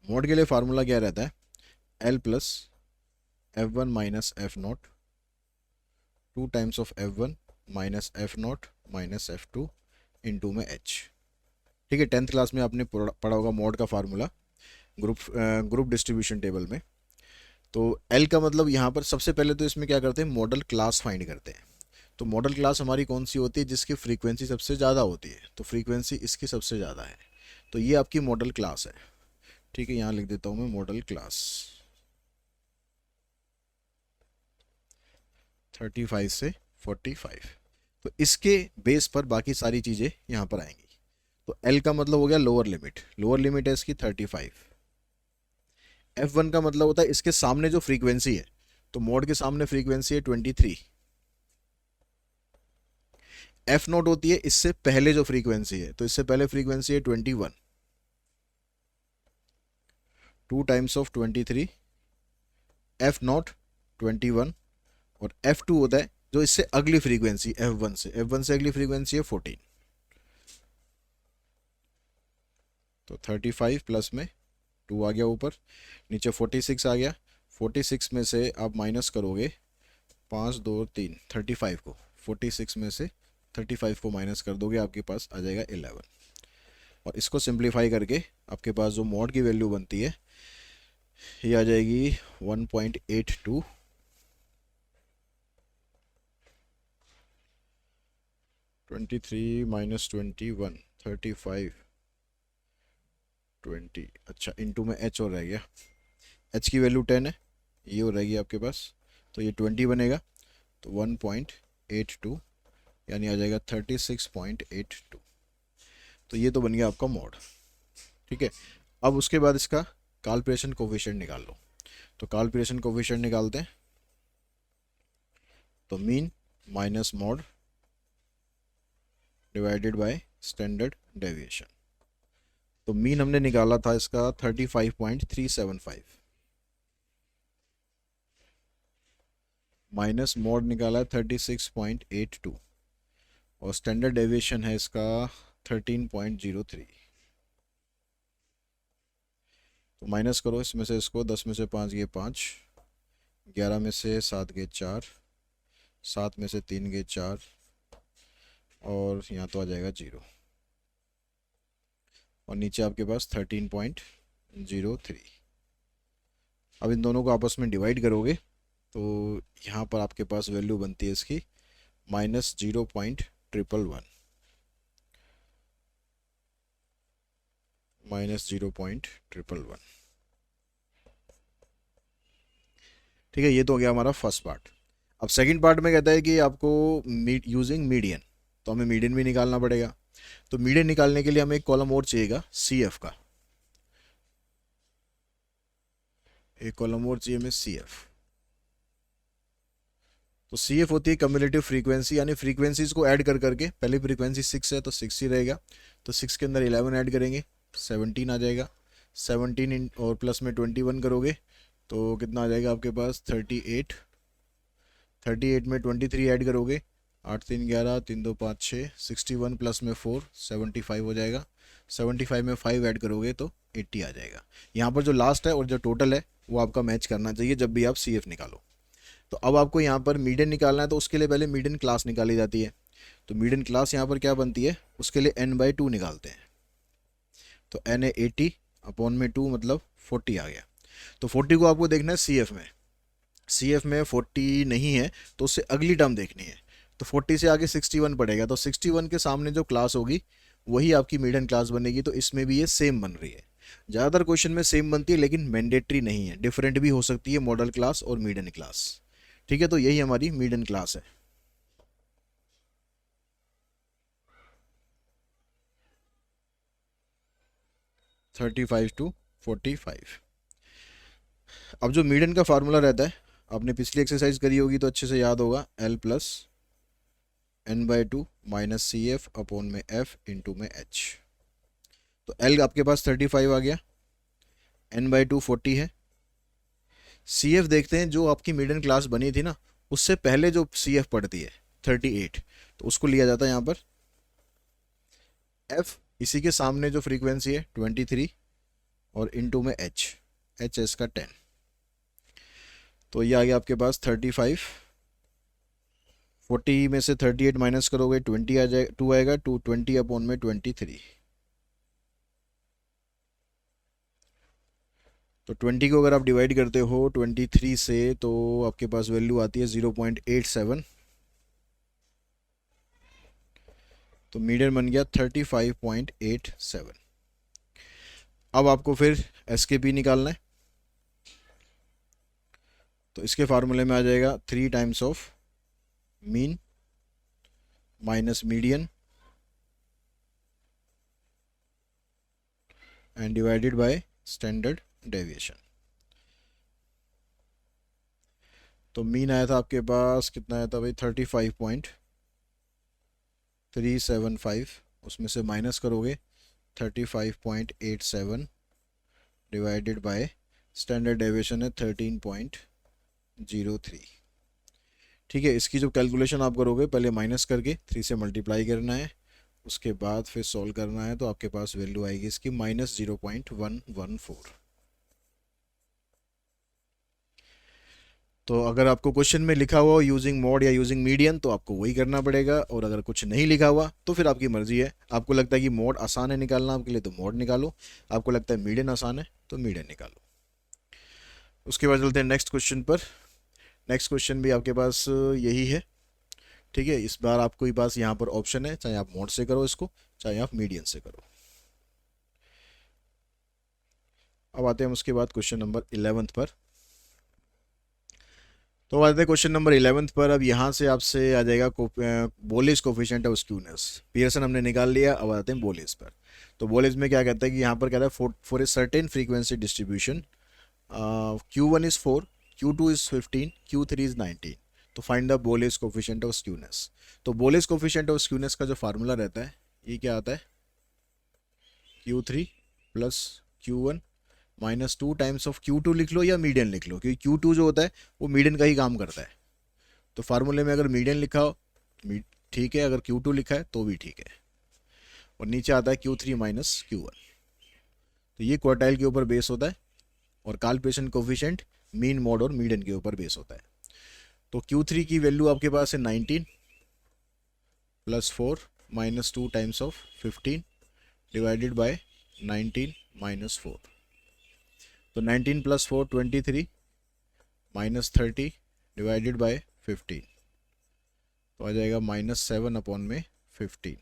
S1: मोड के लिए फार्मूला क्या रहता है, L plus F1 minus F not 2 times of F1 minus F not minus F2 into में H। ठीक है, 10th क्लास में आपने पढ़ा होगा मोड का फार्मूला ग्रुप डिस्ट्रीब्यूशन टेबल में। तो L का मतलब यहाँ पर सबसे पहले तो इसमें क्या करते हैं, मॉडल क्लास फाइंड करते हैं। तो मॉडल क्लास हमारी कौन सी होती है, जिसकी फ्रीक्वेंसी सबसे ज़्यादा होती है, तो फ्रीक्वेंसी इसकी सबसे ज़्यादा है, तो ये आपकी मॉडल क्लास है। ठीक है, यहाँ लिख देता हूँ मैं मॉडल क्लास 35 से 45। तो इसके बेस पर बाकी सारी चीज़ें यहाँ पर आएंगी। तो L का मतलब हो गया लोअर लिमिट, लोअर लिमिट है इसकी 35। F1 का मतलब होता है इसके सामने जो फ्रीक्वेंसी है, तो मोड के सामने फ्रीक्वेंसी है 23। एफ नॉट होती है इससे पहले जो फ्रीक्वेंसी है, तो इससे पहले फ्रीक्वेंसी है 21, 2 टाइम्स ऑफ 23, एफ नॉट 21, और एफ टू होता है जो इससे अगली फ्रीक्वेंसी एफ वन से अगली फ्रीक्वेंसी है 14। तो 35 प्लस में 2 आ गया ऊपर, नीचे 46 आ गया। 46 में से आप माइनस करोगे 5 2 3 35 को, 46 में से 35 को माइनस कर दोगे, आपके पास आ जाएगा 11। और इसको सिंप्लीफाई करके आपके पास जो मॉड की वैल्यू बनती है ये आ जाएगी 1.82, 23 माइनस 21, 35, 20, अच्छा इंटू में एच और रह गया, एच की वैल्यू 10 है, ये हो रहेगी आपके पास, तो ये 20 बनेगा, तो 1.82 यानी आ जाएगा 36.82। तो ये तो बन गया आपका मॉड। ठीक है, अब उसके बाद इसका काल्परेशन कोफिशिएंट निकाल लो। तो काल्परेशन कोफिशिएंट निकालते हैं, तो mean minus mod divided by standard deviation. तो मीन हमने निकाला था इसका 35.375, माइनस मॉड निकाला है 36.82, और स्टैंडर्ड डेविएशन है इसका 13.03। तो माइनस करो इसमें से इसको, 10 में से 5 गए 5, 11 में से 7 गए 4, 7 में से 3 गए 4, और यहाँ तो आ जाएगा 0, और नीचे आपके पास 13.03। अब इन दोनों को आपस में डिवाइड करोगे तो यहाँ पर आपके पास वैल्यू बनती है इसकी -0.111, -0.111। ठीक है, ये तो हो गया हमारा फर्स्ट पार्ट। अब सेकंड पार्ट में कहता है कि आपको यूजिंग मीडियन, तो हमें मीडियन भी निकालना पड़ेगा। तो मीडियन निकालने के लिए हमें एक कॉलम और चाहिएगा सी एफ का, एक कॉलम और चाहिए हमें सी एफ। तो सी एफ होती है कम्युलेटिव फ्रीक्वेंसी, यानी फ्रीक्वेंसीज को ऐड कर करके, पहली फ्रीक्वेंसी 6 है तो 6 ही रहेगा, तो 6 के अंदर 11 ऐड करेंगे 17 आ जाएगा, 17 और प्लस में 21 करोगे तो कितना आ जाएगा आपके पास 38, 38 में 23 ऐड करोगे, 8 3 11, 3 2 5 6, 61 प्लस में 4 75 हो जाएगा, 75 में 5 ऐड करोगे तो 80 आ जाएगा। यहाँ पर जो लास्ट है और जो टोटल है वो आपका मैच करना चाहिए जब भी आप सी एफ निकालो। तो अब आपको यहाँ पर मीडियन निकालना है, तो उसके लिए पहले मीडियन क्लास निकाली जाती है। तो मीडियन क्लास यहाँ पर क्या बनती है, उसके लिए n/2 निकालते हैं। तो n है 80 अपॉन में 2 मतलब 40 आ गया। तो 40 को आपको देखना है सी एफ में, सी एफ में 40 नहीं है तो उससे अगली टर्म देखनी है। तो 40 से आगे 61 पड़ेगा, तो 61 के सामने जो क्लास होगी वही आपकी मीडियन क्लास बनेगी। तो इसमें भी ये सेम बन रही है। ज़्यादातर क्वेश्चन में सेम बनती है लेकिन मैंडेटरी नहीं है, डिफरेंट भी हो सकती है मॉडल क्लास और मीडियन क्लास। ठीक है, तो यही हमारी मीडियन क्लास है। (35 to 45). अब जो मीडियन का फार्मूला रहता है, आपने पिछली एक्सरसाइज करी होगी तो अच्छे से याद होगा, L+n/2 minus C F upon में एफ इंटू में एच। तो L आपके पास 35 आ गया, n/2 40 है। सी एफ देखते हैं, जो आपकी मीडियन क्लास बनी थी ना उससे पहले जो सी एफ पड़ती है 38, तो उसको लिया जाता है यहाँ पर एफ, इसी के सामने जो फ्रीक्वेंसी है 23 और इंटू में एच, एच है इसका 10। तो ये आ गया आपके पास 35, 40 में से 38 माइनस करोगे 20 आ जाएगा, 2 आएगा, 20 अपॉन में 23। तो 20 को अगर आप डिवाइड करते हो 23 से तो आपके पास वैल्यू आती है 0.87। तो मीडियन बन गया 35.87। अब आपको फिर एस के पी निकालना है। तो इसके फार्मूले में आ जाएगा 3 times of mean minus median and divided by standard deviation. तो मीन आया था आपके पास, कितना आया था भाई, 35.87, 375, उसमें से माइनस करोगे 35.87 डिवाइडेड बाय स्टैंडर्ड डेविएशन है 13.03। ठीक है, इसकी जो कैलकुलेशन आप करोगे पहले माइनस करके 3 से मल्टीप्लाई करना है, उसके बाद फिर सॉल्व करना है, तो आपके पास वैल्यू आएगी इसकी -0.114। तो अगर आपको क्वेश्चन में लिखा हुआ यूजिंग मॉड या यूजिंग मीडियन तो आपको वही करना पड़ेगा, और अगर कुछ नहीं लिखा हुआ तो फिर आपकी मर्जी है। आपको लगता है कि मॉड आसान है निकालना आपके लिए तो मॉड निकालो, आपको लगता है मीडियन आसान है तो मीडियन निकालो। उसके बाद चलते हैं नेक्स्ट क्वेश्चन पर। नेक्स्ट क्वेश्चन भी आपके पास यही है। ठीक है, इस बार आपके पास यहाँ पर ऑप्शन है, चाहे आप मॉड से करो इसको, चाहे आप मीडियन से करो। अब आते हैं उसके बाद क्वेश्चन नंबर 11 पर। तो आते हैं क्वेश्चन नंबर 11 पर। अब यहाँ से आपसे आ जाएगा बोलिस कोफिशिएंट ऑफ स्क्यूनेस। पियर्सन हमने निकाल लिया, अब आते हैं बोलिस पर। तो बोलिस में क्या कहता है कि यहाँ पर कहता है for a certain frequency distribution Q1 is 4, Q2 is 15, Q3 is 19, तो फाइंड द बोलिस कोफिशिएंट ऑफ स्क्यूनेस। तो बोलिस कोफिशिएंट ऑफ स्क्यूनेस का जो फार्मूला रहता है ये क्या आता है, Q3 plus Q1 -2 times of Q2 लिख लो या मीडियन लिख लो, क्योंकि Q2 जो होता है वो मीडियन का ही काम करता है। तो फार्मूले में अगर मीडियन लिखा हो ठीक है, अगर Q2 लिखा है तो भी ठीक है, और नीचे आता है Q3 माइनस Q1। तो ये क्वार्टाइल के ऊपर बेस होता है, और काल्पेशन कोफिशिएंट मीन मॉड और मीडियन के ऊपर बेस होता है। तो Q3 की वैल्यू आपके पास है 19 plus 4 -2 times of 15 divided by 19 minus 4। तो 19 प्लस 4 23 -30 डिवाइडेड बाय 15, तो आ जाएगा -7/15।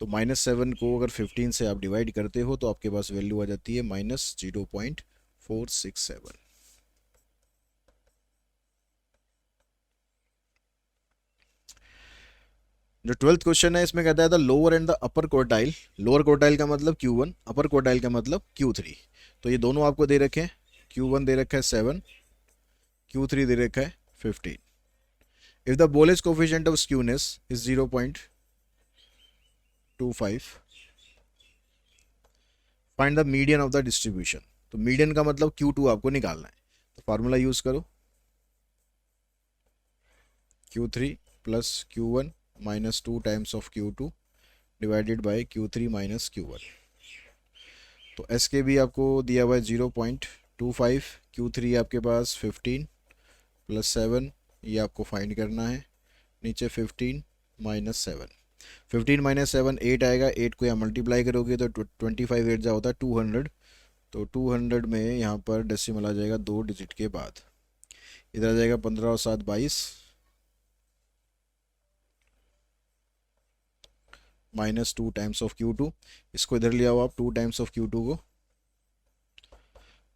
S1: तो -7 को अगर 15 से आप डिवाइड करते हो तो आपके पास वैल्यू आ जाती है -0.467। जो 12th क्वेश्चन है इसमें कहता है the lower and the upper quartile. Lower quartile का मतलब Q1, अपर क्वार्टाइल का मतलब Q3। तो ये दोनों आपको दे रखे हैं, Q1 दे रखा है 7, Q3 दे रखा है 15। If the Bowley's coefficient of skewness is 0.25, find the median of the distribution. तो मीडियन का मतलब Q2 आपको निकालना है, तो फार्मूला यूज करो Q3 plus Q1 -2 times of Q2 divided by Q3 minus Q1। तो एस के भी आपको दिया हुआ है 0.25, Q3 आपके पास 15 प्लस 7, ये आपको फाइंड करना है, नीचे 15 -7। 15 -7 8 आएगा, 8 को यहाँ मल्टीप्लाई करोगे तो 25 8 जा होता है 200। तो 200 में यहाँ पर डेसिमल आ जाएगा 2 डिजिट के बाद, इधर आ जाएगा 15 और 7 22, -2 टाइम्स ऑफ Q2। इसको इधर लिया हुआ आप 2 टाइम्स ऑफ Q2 को,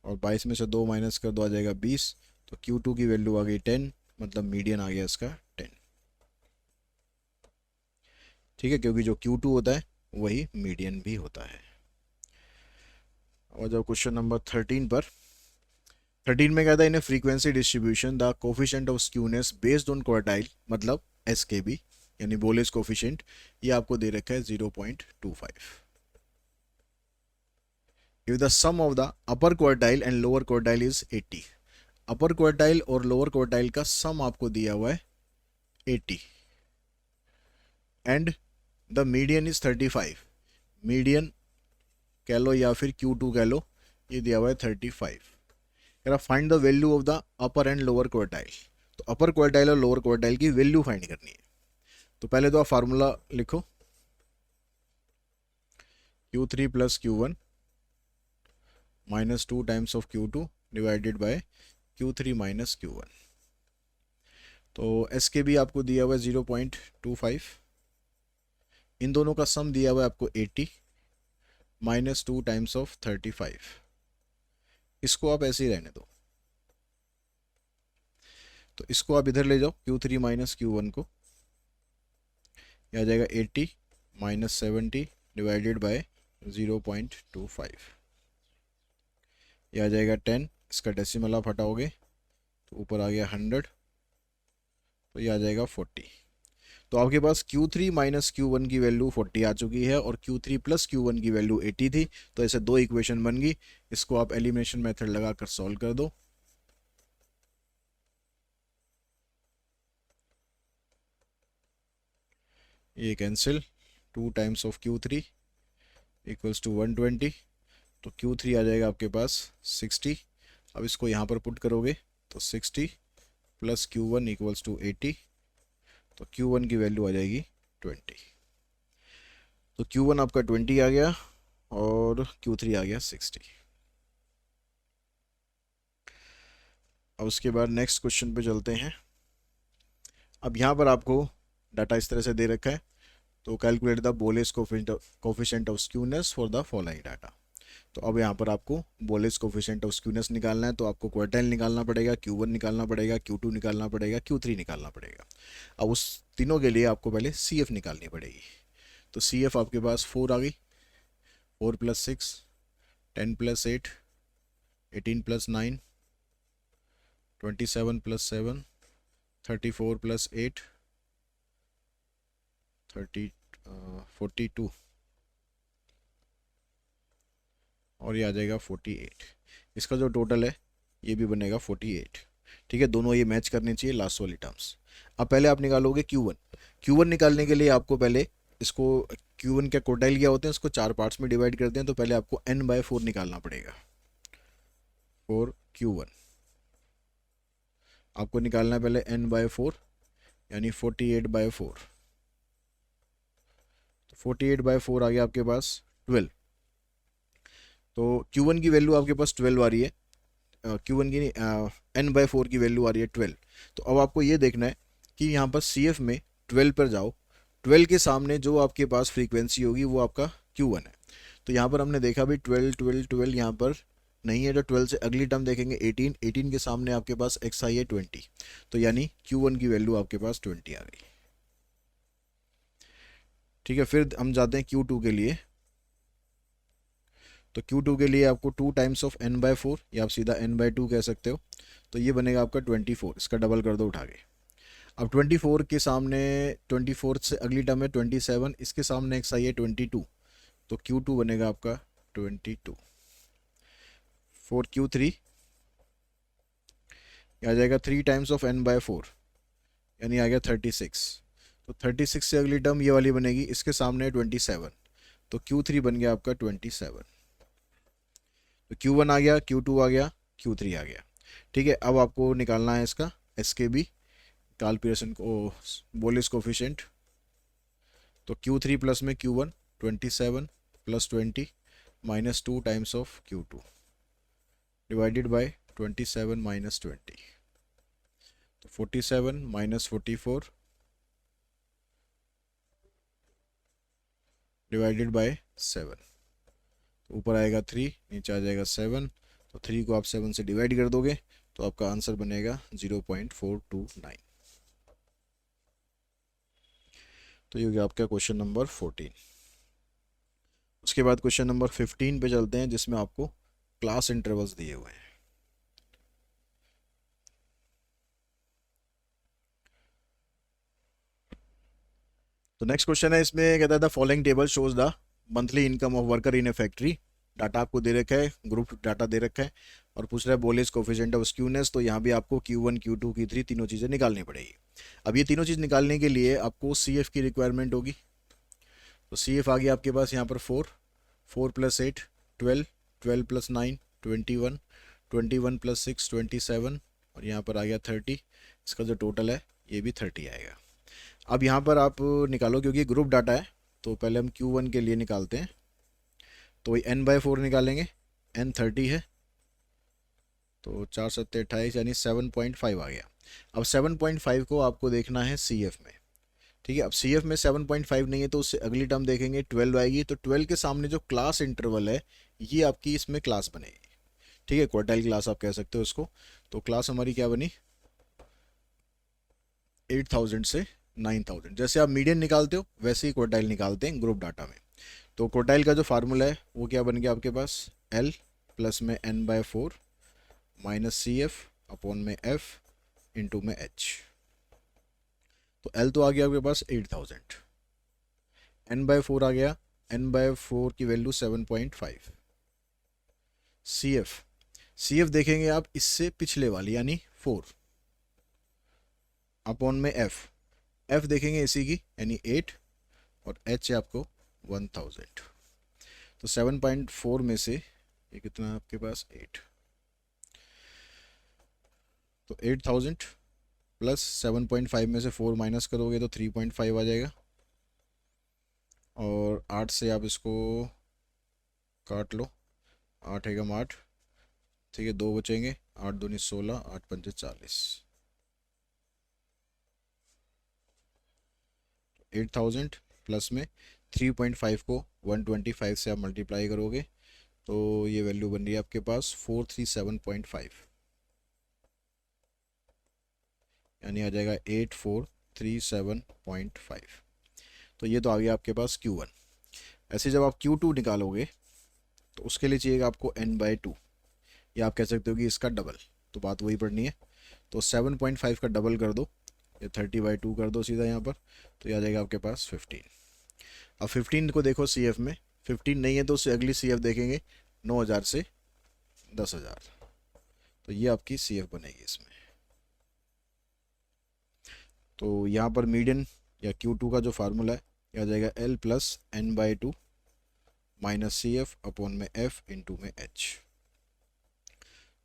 S1: और 22 में से 2 माइनस कर दो आ जाएगा 20। तो Q2 की वैल्यू आ गई 10, मतलब मीडियन आ गया इसका 10। ठीक है, क्योंकि जो Q2 होता है वही मीडियन भी होता है। और जब क्वेश्चन नंबर 13 पर, 13 में कहता है in frequency distribution the coefficient of skewness based on quartile, मतलब SKB यानी बोलेस कोफिशिएंट, ये आपको दे रखा है 0.25। If the sum of the upper quartile and lower quartile is 80, upper quartile और लोअर क्वार्टाइल का सम आपको दिया हुआ है 80, and the median is 35, median कह लो या फिर Q2 कह लो, ये दिया हुआ है 35। कह find the value of the upper and lower quartile. तो अपर क्वार्टाइल और लोअर क्वार्टाइल की वैल्यू फाइंड करनी है। तो पहले तो आप फार्मूला लिखो Q3 plus Q1 -2 times of Q2 divided by Q3 minus Q1। तो एस के भी आपको दिया हुआ है 0.25, इन दोनों का सम दिया हुआ है आपको 80 -2 टाइम्स ऑफ 35। इसको आप ऐसे ही रहने दो, तो इसको आप इधर ले जाओ Q3 माइनस Q1 को, यह आ जाएगा 80 -70 डिवाइडेड बाय 0.25, यह आ जाएगा 10। इसका डेसिमल आप हटाओगे तो ऊपर आ गया 100, तो यह आ जाएगा 40। तो आपके पास Q3 माइनस Q1 की वैल्यू 40 आ चुकी है और Q3 प्लस Q1 की वैल्यू 80 थी। तो ऐसे दो इक्वेशन बन गई। इसको आप एलिमिनेशन मेथड लगाकर सॉल्व कर दो। ये cancel, 2 times of Q3 equals to 120। तो Q3 आ जाएगा आपके पास 60। अब इसको यहाँ पर पुट करोगे तो 60 प्लस Q1 इक्वल्स टू 80। तो Q1 की वैल्यू आ जाएगी 20। तो Q1 आपका 20 आ गया और Q3 आ गया 60। अब उसके बाद नेक्स्ट क्वेश्चन पे चलते हैं। अब यहाँ पर आपको डाटा इस तरह से दे रखा है। तो calculate the Bowley's coefficient of skewness for the following data. तो अब यहाँ पर आपको बोलेस कोफिशिएंट ऑफ स्क्यूनेस निकालना है। तो आपको क्वार्टाइल निकालना पड़ेगा, Q1 निकालना पड़ेगा, Q2 निकालना पड़ेगा, Q3 निकालना पड़ेगा। अब उस तीनों के लिए आपको पहले CF निकालनी पड़ेगी। तो CF आपके पास 4 आ गई, 4 plus 6, 10 plus 8, 18 plus 9, 27 plus 7, 34 plus 8, 42 और ये आ जाएगा 48। इसका जो टोटल है ये भी बनेगा 48। ठीक है, दोनों ये मैच करने चाहिए लास्ट वाली टर्म्स। अब पहले आप निकालोगे Q1। Q1 निकालने के लिए आपको पहले इसको, Q1 क्या क्वार्टाइल क्या होते हैं, इसको 4 पार्ट्स में डिवाइड करते हैं। तो पहले आपको n/4 निकालना पड़ेगा। 4 Q1 आपको निकालना है पहले n/4 यानी 48/4। तो 48/4 आ गया आपके पास 12। तो Q1 की वैल्यू आपके पास 12 आ रही है, Q1 की नहीं, n/4 की वैल्यू आ रही है 12। तो अब आपको ये देखना है कि यहाँ पर CF में 12 पर जाओ, 12 के सामने जो आपके पास फ्रीक्वेंसी होगी वो आपका Q1 है। तो यहाँ पर हमने देखा भी 12 12 12 यहाँ पर नहीं है। तो 12 से अगली टर्म देखेंगे 18, 18 के सामने आपके पास XI है 20। तो यानी Q1 की वैल्यू आपके पास 20 आ गई। ठीक है, फिर हम जाते हैं Q2 के लिए। तो Q2 के लिए आपको 2 टाइम्स ऑफ n/4 या आप सीधा n/2 कह सकते हो। तो ये बनेगा आपका 24। इसका डबल कर दो उठा के। अब 24 के सामने 24 से अगली टर्म है 27, इसके सामने XI है 22। तो Q2 बनेगा आपका 22। फॉर Q3 आ जाएगा 3 टाइम्स ऑफ n/4 यानी आ गया 36। तो 36 से अगली टर्म ये वाली बनेगी, इसके सामने 27। तो Q3 बन गया आपका 27। तो Q1 आ गया, Q2 आ गया, Q3 आ गया। ठीक है, अब आपको निकालना है इसका SKB, कार्ल पियर्सन को बोलिस कोफिशिएंट। तो Q3 प्लस में Q1 27 plus 20 minus 2 times of Q2 divided by 27 minus 20। तो 47 माइनस 44 डिवाइडेड बाय 7। तो ऊपर आएगा 3, नीचे आ जाएगा 7। तो 3 को आप 7 से डिवाइड कर दोगे तो आपका आंसर बनेगा 0.429। तो ये हो गया आपका क्वेश्चन नंबर 14। उसके बाद क्वेश्चन नंबर 15 पे चलते हैं, जिसमें आपको क्लास इंटरवल्स दिए हुए हैं। तो नेक्स्ट क्वेश्चन है, इसमें कहता है the following table shows the monthly income of worker in A factory. Data आपको दे रखा है, ग्रुप डाटा दे रखा है और पूछ रहा है बोलेस कोफिशिएंट ऑफ स्क्यूनेस। तो यहाँ भी आपको Q1 Q2 Q3 तीनों चीज़ें निकालनी पड़ेगी। अब ये तीनों चीज़ निकालने के लिए आपको CF की रिक्वायरमेंट होगी। तो CF आ गया आपके पास यहाँ पर 4, 4 प्लस 8 12, 12 प्लस 9 21, 21 प्लस 6 27 और यहाँ पर आ गया 30। इसका जो टोटल है ये भी 30 आएगा। अब यहाँ पर आप निकालो, क्योंकि ग्रुप डाटा है तो पहले हम Q1 के लिए निकालते हैं। तो n/4 निकालेंगे, n 30 है तो 4 7 28 यानी 7.5 आ गया। अब 7.5 को आपको देखना है CF में। ठीक है, अब CF में 7.5 नहीं है तो उससे अगली टर्म देखेंगे 12 आएगी। तो 12 के सामने जो क्लास इंटरवल है ये आपकी इसमें क्लास बनेगी। ठीक है, क्वार्टाइल क्लास आप कह सकते हो इसको। तो क्लास हमारी क्या बनी, 8000 से 9000। जैसे आप मीडियन निकालते हो वैसे ही क्वार्टाइल निकालते हैं ग्रुप डाटा में। तो क्वार्टाइल का जो फार्मूला है वो क्या बन गया आपके पास, L प्लस में n/4 माइनस CF अपॉन में F इंटू में H। तो एल तो आ गया आपके पास 8000, एन बाय 4 आ गया, एन बाय 4 की वैल्यू 7.5। सी एफ देखेंगे आप इससे पिछले वाली यानी 4 अपॉन में एफ, एफ देखेंगे इसी की यानी 8, और एच है आपको 1000। तो 7.4 में से ये कितना है आपके पास 8, तो 8000 प्लस 7.5 में से 4 माइनस करोगे तो 3.5 आ जाएगा, और 8 से आप इसको काट लो, 8 एकम 8, ठीक है, 2 बचेंगे, 8 दूनी 16, 8 पंचे 40। 8000 प्लस में 3.5 को 125 से आप मल्टीप्लाई करोगे तो ये वैल्यू बन रही है आपके पास 437.5, यानी आ जाएगा 8437.5। तो ये तो आ गया आपके पास Q1। ऐसे जब आप Q2 निकालोगे तो उसके लिए चाहिएगा आपको n/2, या आप कह सकते हो कि इसका डबल, तो बात वही पढ़नी है। तो 7.5 का डबल कर दो, ये 30/2 कर दो सीधा यहाँ पर, तो ये आ जाएगा आपके पास 15। अब 15 को देखो सी एफ में, 15 नहीं है तो उससे अगली सी एफ देखेंगे 9000 से 10000, तो ये आपकी सी एफ बनेगी इसमें। तो यहाँ पर मीडियन या Q2 का जो फार्मूला है ये आ जाएगा L plus n/2 minus C F upon में F इंटू में H।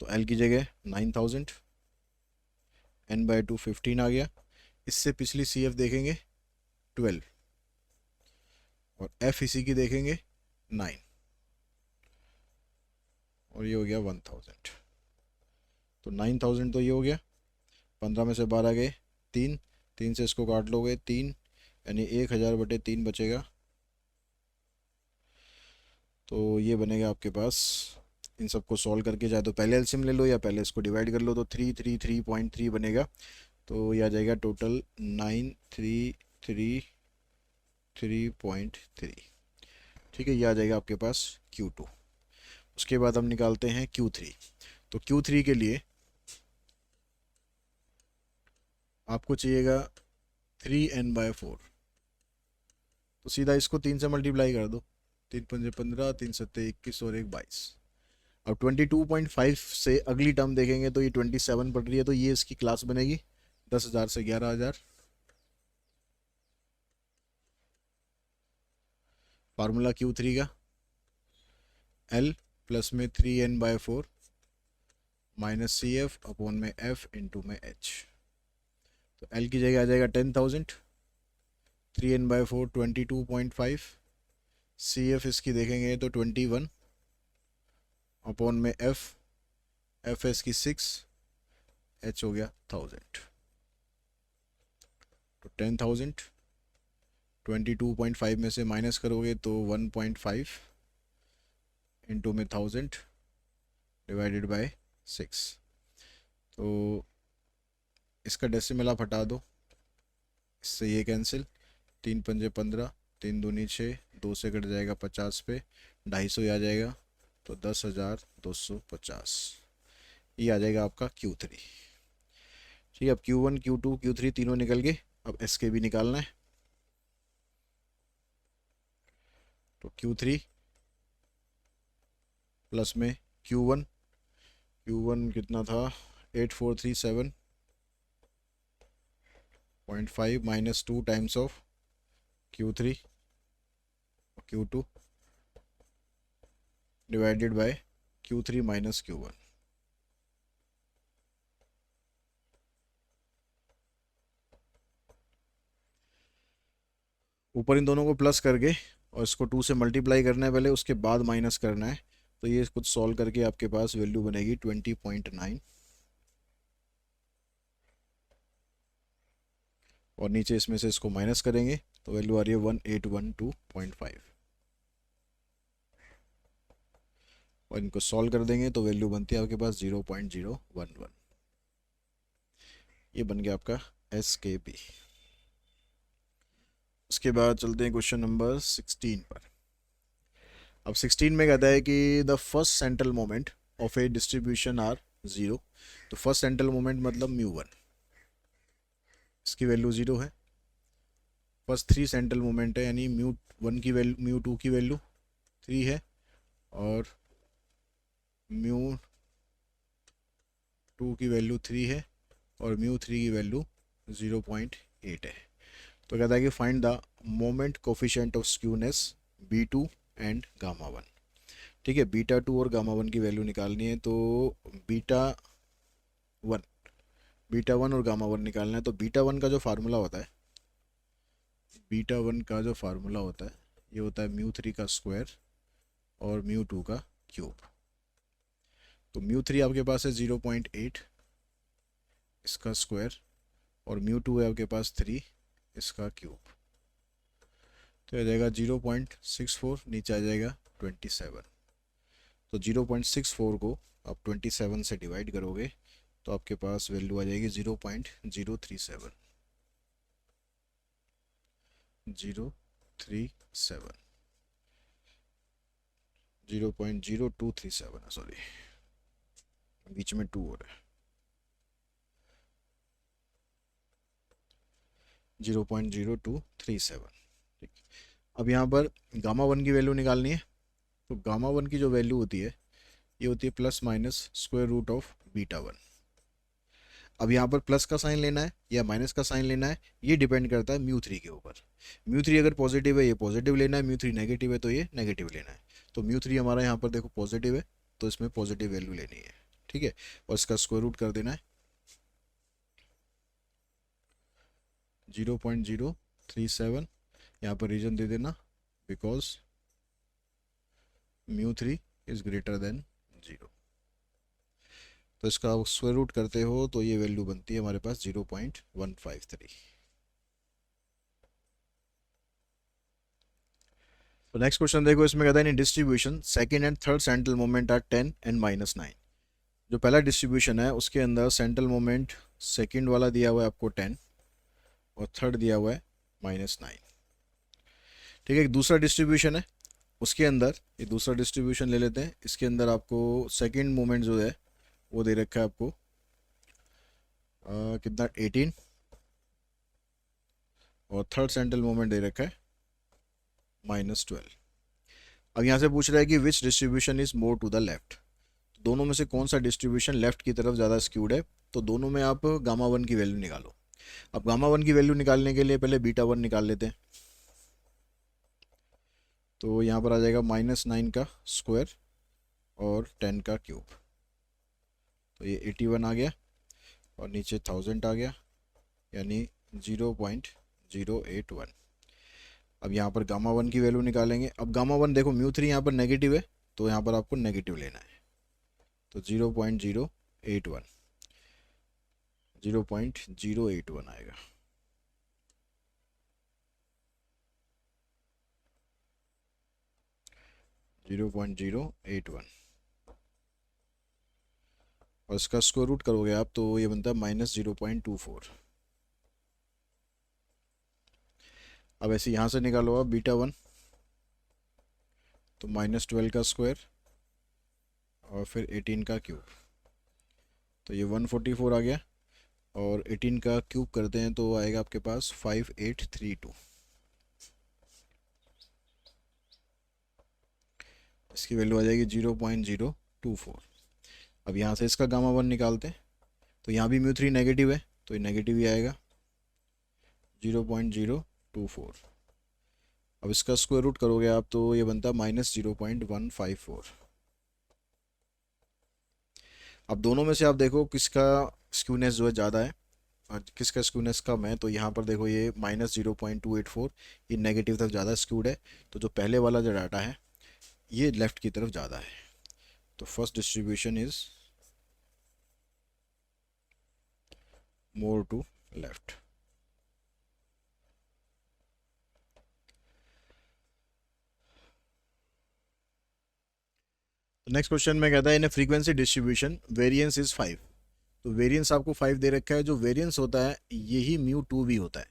S1: तो L की जगह 9000, n/2 15 आ गया, इससे पिछली सी एफ देखेंगे 12, और F इसी की देखेंगे 9, और ये हो गया 1000। तो 9000 तो ये हो गया, 15 में से 12 गए 3, 3 से इसको काट लोगे 3, यानी 1000/3 बचेगा। तो ये बनेगा आपके पास, इन सबको सॉल्व करके चाहे तो पहले एलसीएम ले लो या पहले इसको डिवाइड कर लो, तो 333.3 बनेगा। तो ये आ जाएगा टोटल 9333.3, ठीक है, ये आ जाएगा आपके पास Q2। उसके बाद हम निकालते हैं Q3। तो Q3 के लिए आपको चाहिएगा 3n/4, तो सीधा इसको 3 से मल्टीप्लाई कर दो, 3 पंजे 15, 3 सत्ते 21 और 1 22। अब 22.5 से अगली टर्म देखेंगे तो ये 27 पड़ रही है, तो ये इसकी क्लास बनेगी 10,000 से 11,000। फार्मूला Q3 का L प्लस में 3n/4 minus C F upon में F इंटू में H। तो L की जगह आ जाएगा 10,000, 3n/4 22.5, सी एफ इसकी देखेंगे तो 21 अपॉन में एफ एस की 6, H हो गया 1000। तो 10,000 22.5 में से माइनस करोगे तो 1.5 इंटू में 1000 डिवाइडेड बाय 6। तो इसका डेसिमल आप हटा दो, इससे ये कैंसिल, 3 पंजे 15, 3 दूनी 6, 2 से कट जाएगा 50 पे, 250 आ जाएगा, तो 10,250 ये आ जाएगा आपका Q3। ठीक है, अब Q1 Q2 Q3 तीनों निकल गए, अब एस के भी निकालना है। तो Q3 प्लस में Q1 कितना था 8437.5 minus 2 times of Q3 Q2 divided by Q3 minus Q1। ऊपर इन दोनों को प्लस करके और इसको 2 से मल्टीप्लाई करना है पहले, उसके बाद माइनस करना है। तो ये कुछ सॉल्व करके आपके पास वैल्यू बनेगी 20.9, और नीचे इसमें से इसको माइनस करेंगे तो वैल्यू आ रही है 1812.5, और इनको सॉल्व कर देंगे तो वैल्यू बनती है आपके पास 0.011। ये बन गया आपका SKP। उसके बाद चलते हैं क्वेश्चन नंबर 16 पर। अब 16 में कहता है कि the first central moment of a distribution are 0। तो फर्स्ट सेंट्रल मोमेंट मतलब μ1, इसकी वैल्यू 0 है। फर्स्ट 3 सेंट्रल मोमेंट है, यानी म्यू 1 की वैल्यू, म्यू 2 की वैल्यू 3 है और म्यू 2 की वैल्यू 3 है और म्यू 3 की वैल्यू 0.8 है। तो कहता है कि find the moment coefficient of skewness B2 and gamma 1। ठीक है, बीटा 2 और गामा 1 की वैल्यू निकालनी है। तो बीटा 1 बीटा 1 और गामा 1 निकालना है। तो बीटा 1 का जो फार्मूला होता है, बीटा 1 का जो फार्मूला होता है ये होता है म्यू 3 का स्क्वायर और म्यू 2 का क्यूब। तो म्यू 3 आपके पास है 0.8, इसका स्क्वायर, और म्यू 2 है आपके पास 3, इसका क्यूब। तो आ जाएगा 0.64, नीचे आ जाएगा 27। तो 0.64 को आप 27 से डिवाइड करोगे तो आपके पास वैल्यू आ जाएगी 0.037, 037, 0.0237 है, सॉरी बीच में 2 हो रहा है, 0.0237। ठीक, अब यहाँ पर गामा 1 की वैल्यू निकालनी है। तो गामा 1 की जो वैल्यू होती है ये होती है plus minus square root of beta 1। अब यहाँ पर प्लस का साइन लेना है या माइनस का साइन लेना है, ये डिपेंड करता है म्यू 3 के ऊपर। म्यू 3 अगर पॉजिटिव है ये पॉजिटिव लेना है, म्यू 3 नेगेटिव है तो ये नेगेटिव लेना है। तो म्यू 3 हमारा यहाँ पर देखो पॉजिटिव है तो इसमें पॉजिटिव वैल्यू लेनी है। ठीक है, और इसका स्क्वायर रूट कर देना है 0.037। यहाँ पर रीजन दे देना because mu 3 is greater than 0। तो इसका स्क्वायर रूट करते हो तो ये वैल्यू बनती है हमारे पास 0.153। तो नेक्स्ट क्वेश्चन देखो, इसमें कहता है in distribution second and third central moment are 10 and -9। जो पहला डिस्ट्रीब्यूशन है उसके अंदर सेंट्रल मोमेंट सेकंड वाला दिया हुआ है आपको 10 और थर्ड दिया हुआ है -9। ठीक है, एक दूसरा डिस्ट्रीब्यूशन है उसके अंदर, ये दूसरा डिस्ट्रीब्यूशन ले लेते हैं। इसके अंदर आपको सेकंड मोमेंट जो है वो दे रखा है आपको कितना 18 और थर्ड सेंट्रल मोमेंट दे रखा है -12। अब यहाँ से पूछ रहा है कि which distribution is more to the left. दोनों में से कौन सा डिस्ट्रीब्यूशन लेफ्ट की तरफ ज़्यादा स्क्यूड है। तो दोनों में आप गामा 1 की वैल्यू निकालो। अब गामा 1 की वैल्यू निकालने के लिए पहले बीटा 1 निकाल लेते हैं। तो यहाँ पर आ जाएगा -9 का स्क्वायर और 10 का क्यूब। तो ये 81 आ गया और नीचे 1000 आ गया, यानी 0.081। अब यहाँ पर गामा 1 की वैल्यू निकालेंगे। अब गामा 1 देखो म्यू 3 यहाँ पर नेगेटिव है तो यहाँ पर आपको नेगेटिव लेना है। तो 0.081, 0.081 आएगा। (0.081) और इसका स्क्वायर रूट करोगे आप तो ये बनता है -0.24। अब ऐसे यहाँ से निकालो आप बीटा 1, तो -12 का स्क्वायर और फिर 18 का क्यूब। तो ये 144 आ गया और 18 का क्यूब करते हैं तो आएगा आपके पास 5832। इसकी वैल्यू आ जाएगी 0.024। अब यहाँ से इसका गामा 1 निकालते हैं। तो यहाँ भी म्यू 3 नेगेटिव है तो ये नेगेटिव ही आएगा 0.024। अब इसका स्क्वायर रूट करोगे आप तो ये बनता है -0.154। अब दोनों में से आप देखो किसका स्क्यूनेस जो है ज़्यादा है और किसका स्क्यूनेस कम है। तो यहाँ पर देखो ये -0.284 ये नेगेटिव तरफ ज़्यादा स्क्यूड है। तो जो पहले वाला जो डाटा है ये लेफ़्ट की तरफ ज़्यादा है। तो first distribution is more to left. Next question में कहता है in frequency distribution variance is 5। तो वेरिएंस आपको 5 दे रखा है। जो वेरिएंस होता है यही म्यू 2 भी होता है।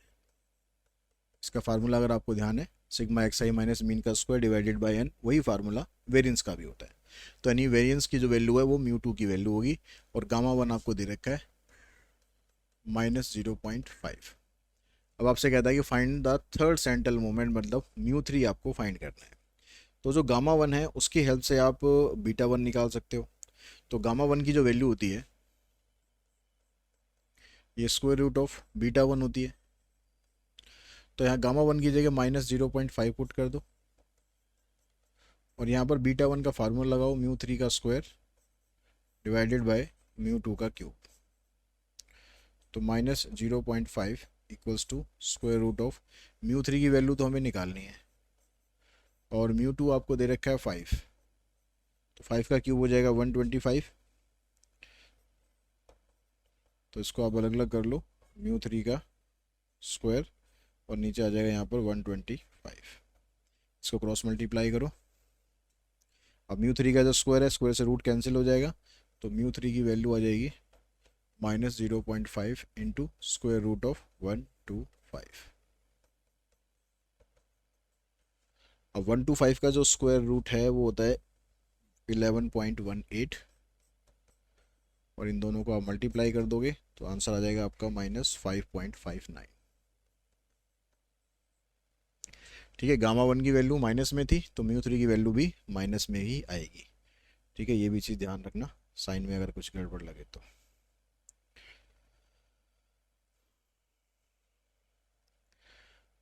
S1: इसका फार्मूला अगर आपको ध्यान है sigma x I minus mean का स्क्वायर डिवाइडेड बाय एन, वही फार्मूला वेरिएंस का भी होता है। तो यानी वेरिएंस की जो वैल्यू है वो म्यू 2 की वैल्यू होगी और गामा 1 आपको दे रखा है -0.5। अब आपसे कहता है कि find the third central moment, मतलब म्यू थ्री आपको फाइंड करना है। तो जो गामा वन है उसकी हेल्प से आप बीटा वन निकाल सकते हो। तो गामा वन की जो वैल्यू होती है ये square root of beta one होती है। तो यहाँ गामा वन की जगह -0.5 पुट कर दो, और यहाँ पर बीटा वन का फार्मूला लगाओ, म्यू थ्री का square divided by mu two का क्यूब। तो -0.5 equals to square root of mu three की वैल्यू तो हमें निकालनी है, और म्यू टू आपको दे रखा है 5। तो 5 का क्यूब हो जाएगा 125। तो इसको आप अलग अलग कर लो, म्यू थ्री का स्क्वायर और नीचे आ जाएगा यहाँ पर 125। इसको क्रॉस मल्टीप्लाई करो। अब म्यू थ्री का जो स्क्वायर है, स्क्वायर से रूट कैंसिल हो जाएगा, तो म्यू थ्री की वैल्यू आ जाएगी -0.5 इंटू स्क्वायर रूट ऑफ 125। अब 125 का जो स्क्वायर रूट है वो होता है 11.18, और इन दोनों को आप मल्टीप्लाई कर दोगे तो आंसर आ जाएगा आपका -5.59। ठीक है, गामा वन की वैल्यू माइनस में थी तो म्यू थ्री की वैल्यू भी माइनस में ही आएगी। ठीक है, ये भी चीज़ ध्यान रखना, साइन में अगर कुछ गड़बड़ लगे तो।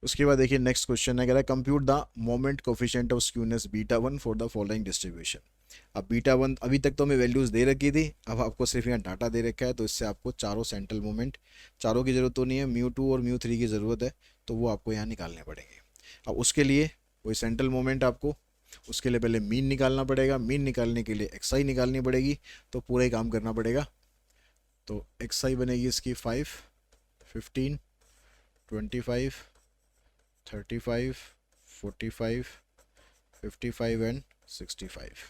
S1: उसके बाद देखिए नेक्स्ट क्वेश्चन है, कह रहा है compute the moment coefficient of skewness beta one for the following distribution. अब बीटा वन अभी तक तो हमें वैल्यूज़ दे रखी थी, अब आपको सिर्फ यहाँ डाटा दे रखा है, तो इससे आपको चारों सेंट्रल मोमेंट, चारों की ज़रूरत तो नहीं है, म्यू टू और म्यू थ्री की ज़रूरत है, तो वो आपको यहाँ निकालने पड़ेंगे। अब उसके लिए वही सेंट्रल मोमेंट आपको, उसके लिए पहले मीन निकालना पड़ेगा, मीन निकालने के लिए एक्स आई निकालनी पड़ेगी, तो पूरा ही काम करना पड़ेगा। तो एक्स आई बनेगी इसकी 5, 15, 25, 35, 45, 55 एंड 65।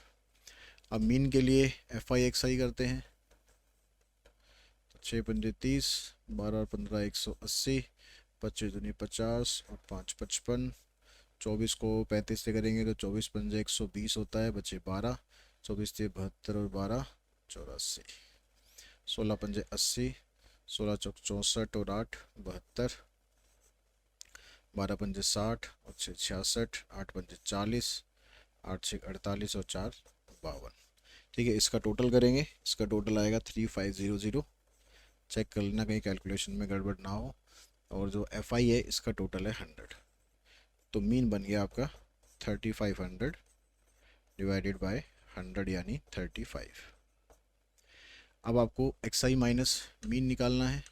S1: अब मीन के लिए एफ आई एक्स आई करते हैं, तो 6 पंजे 30, 12 और 15 180, 25 दूनी 50 और 5 55। 24 को 35 से करेंगे तो 24 पंजे 120 होता है, बचे 12, 24 से 72 और 12 84, 16 पंजे 80, 16 चौक 64 और 8 72, 12 पंजे 60 और 6 66, 8 पंजे 40, 8 6 48 और 4 52। ठीक है, इसका टोटल करेंगे, इसका टोटल आएगा 3500। चेक कर लेना कहीं कैलकुलेशन में गड़बड़ ना हो। और जो एफ आई है इसका टोटल है 100, तो मीन बन गया आपका 3500 डिवाइडेड बाय 100 यानी 35। अब आपको एक्स आई माइनस मीन निकालना है,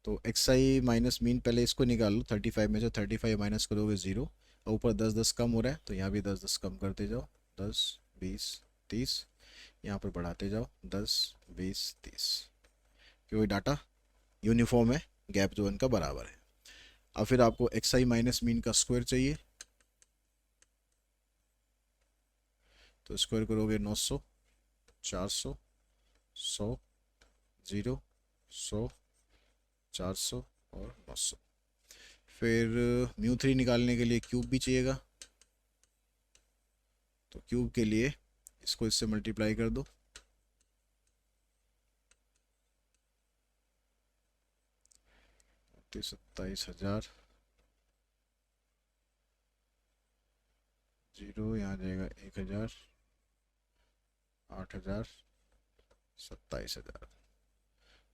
S1: तो एक्स आई माइनस मीन पहले इसको निकाल लो, 35 में से 35 माइनस करोगे 0, और ऊपर 10 10 कम हो रहा है तो यहाँ भी 10 10 कम करते जाओ, 10 20 30, यहाँ पर बढ़ाते जाओ 10 20 30, क्योंकि डाटा यूनिफॉर्म है, गैप जो इनका बराबर है। अब फिर आपको एक्स आई माइनस मीन का स्क्वायर चाहिए, तो स्क्वायर करोगे 900, 400, 100, 0, 100, 400 और 900। फिर म्यू थ्री निकालने के लिए क्यूब भी चाहिएगा, तो क्यूब के लिए इसको इससे मल्टीप्लाई कर दो, 27,000, 0 यहाँ जाएगा 1000, 8000, 27,000।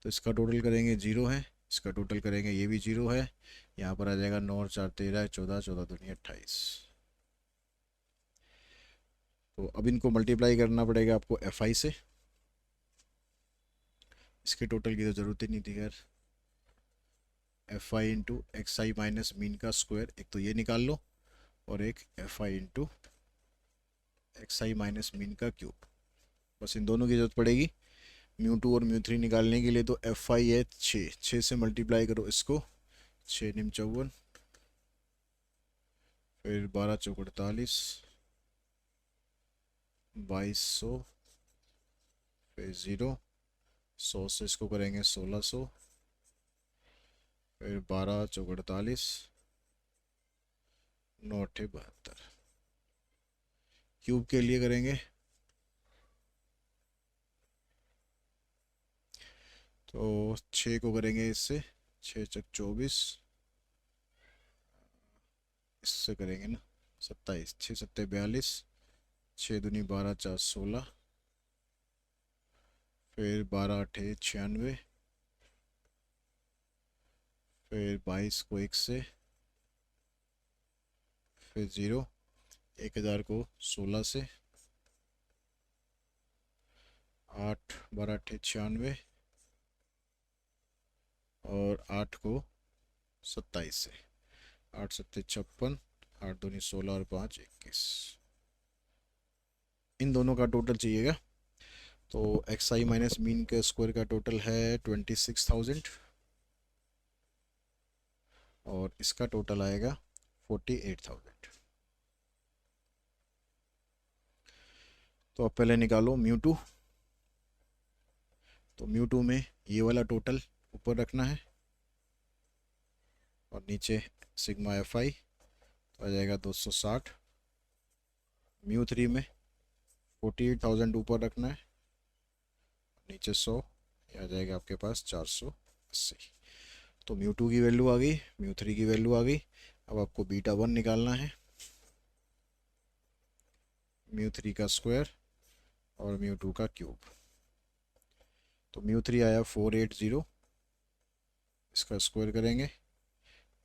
S1: तो इसका टोटल करेंगे 0 है, इसका टोटल करेंगे ये भी 0 है, यहाँ पर आ जाएगा 9 और 4 13, 14, 14 दूनी 28। तो अब इनको मल्टीप्लाई करना पड़ेगा आपको एफ आई से, इसके टोटल की तो ज़रूरत ही नहीं थी खैर। F I into X I minus mean का स्क्वायर, एक तो ये निकाल लो, और एक F I into X I minus mean का क्यूब, बस इन दोनों की जरूरत पड़ेगी म्यू टू और म्यू थ्री निकालने के लिए। तो एफ आई है 6, 6 से मल्टीप्लाई करो इसको, 6 निम 54, फिर 12 चौक 48, 2200, फिर 0, 100 से इसको करेंगे 1600, फिर 12 चौक 48, 9 अट्ठे 72। क्यूब के लिए करेंगे तो 6 को करेंगे इससे छः चक 24, इससे करेंगे ना 27, 6 सत्ते 42, 6 दूनी 12, 4 16, फिर 12 8 96, फिर 22 को 1 से, फिर 0, 1000 को 16 से, 8 12 8 96, और 8 को 27 से, 8 सत्ते 56, 8 दूनी 16 और 5 21। इन दोनों का टोटल चाहिएगा। तो एक्स आई माइनस मीन के स्क्वायर का टोटल है 26,000, और इसका टोटल आएगा 48,000। तो अब पहले निकालो म्यू टू। तो म्यू टू में ये वाला टोटल ऊपर रखना है, और नीचे सिग्मा एफ आई तो आ जाएगा 260। म्यू थ्री में 48,000 ऊपर रखना है, नीचे 100, ये आ जाएगा आपके पास 480। तो म्यू टू की वैल्यू आ गई, म्यू थ्री की वैल्यू आ गई। अब आपको बीटा वन निकालना है, म्यू थ्री का स्क्वायर और म्यू टू का क्यूब। तो म्यू थ्री आया 480, इसका स्क्वायर करेंगे,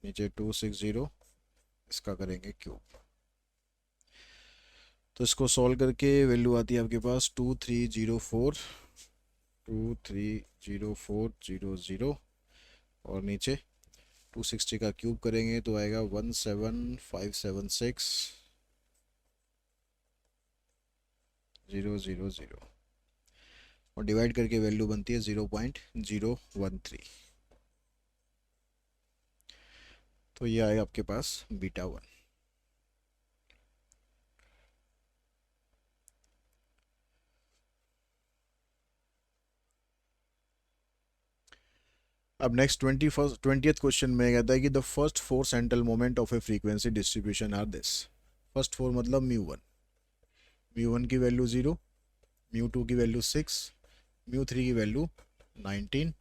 S1: नीचे 260, इसका करेंगे क्यूब। तो इसको सॉल्व करके वैल्यू आती है आपके पास 230400, और नीचे 260 का क्यूब करेंगे तो आएगा 17576,000, और डिवाइड करके वैल्यू बनती है 0.013। तो ये आएगा आपके पास बीटा वन। अब नेक्स्ट 20th क्वेश्चन में कहता है कि the first 4 central moment of a frequency distribution are this. First 4 मतलब म्यू वन की वैल्यू 0, म्यू टू की वैल्यू 6, म्यू थ्री की वैल्यू 19,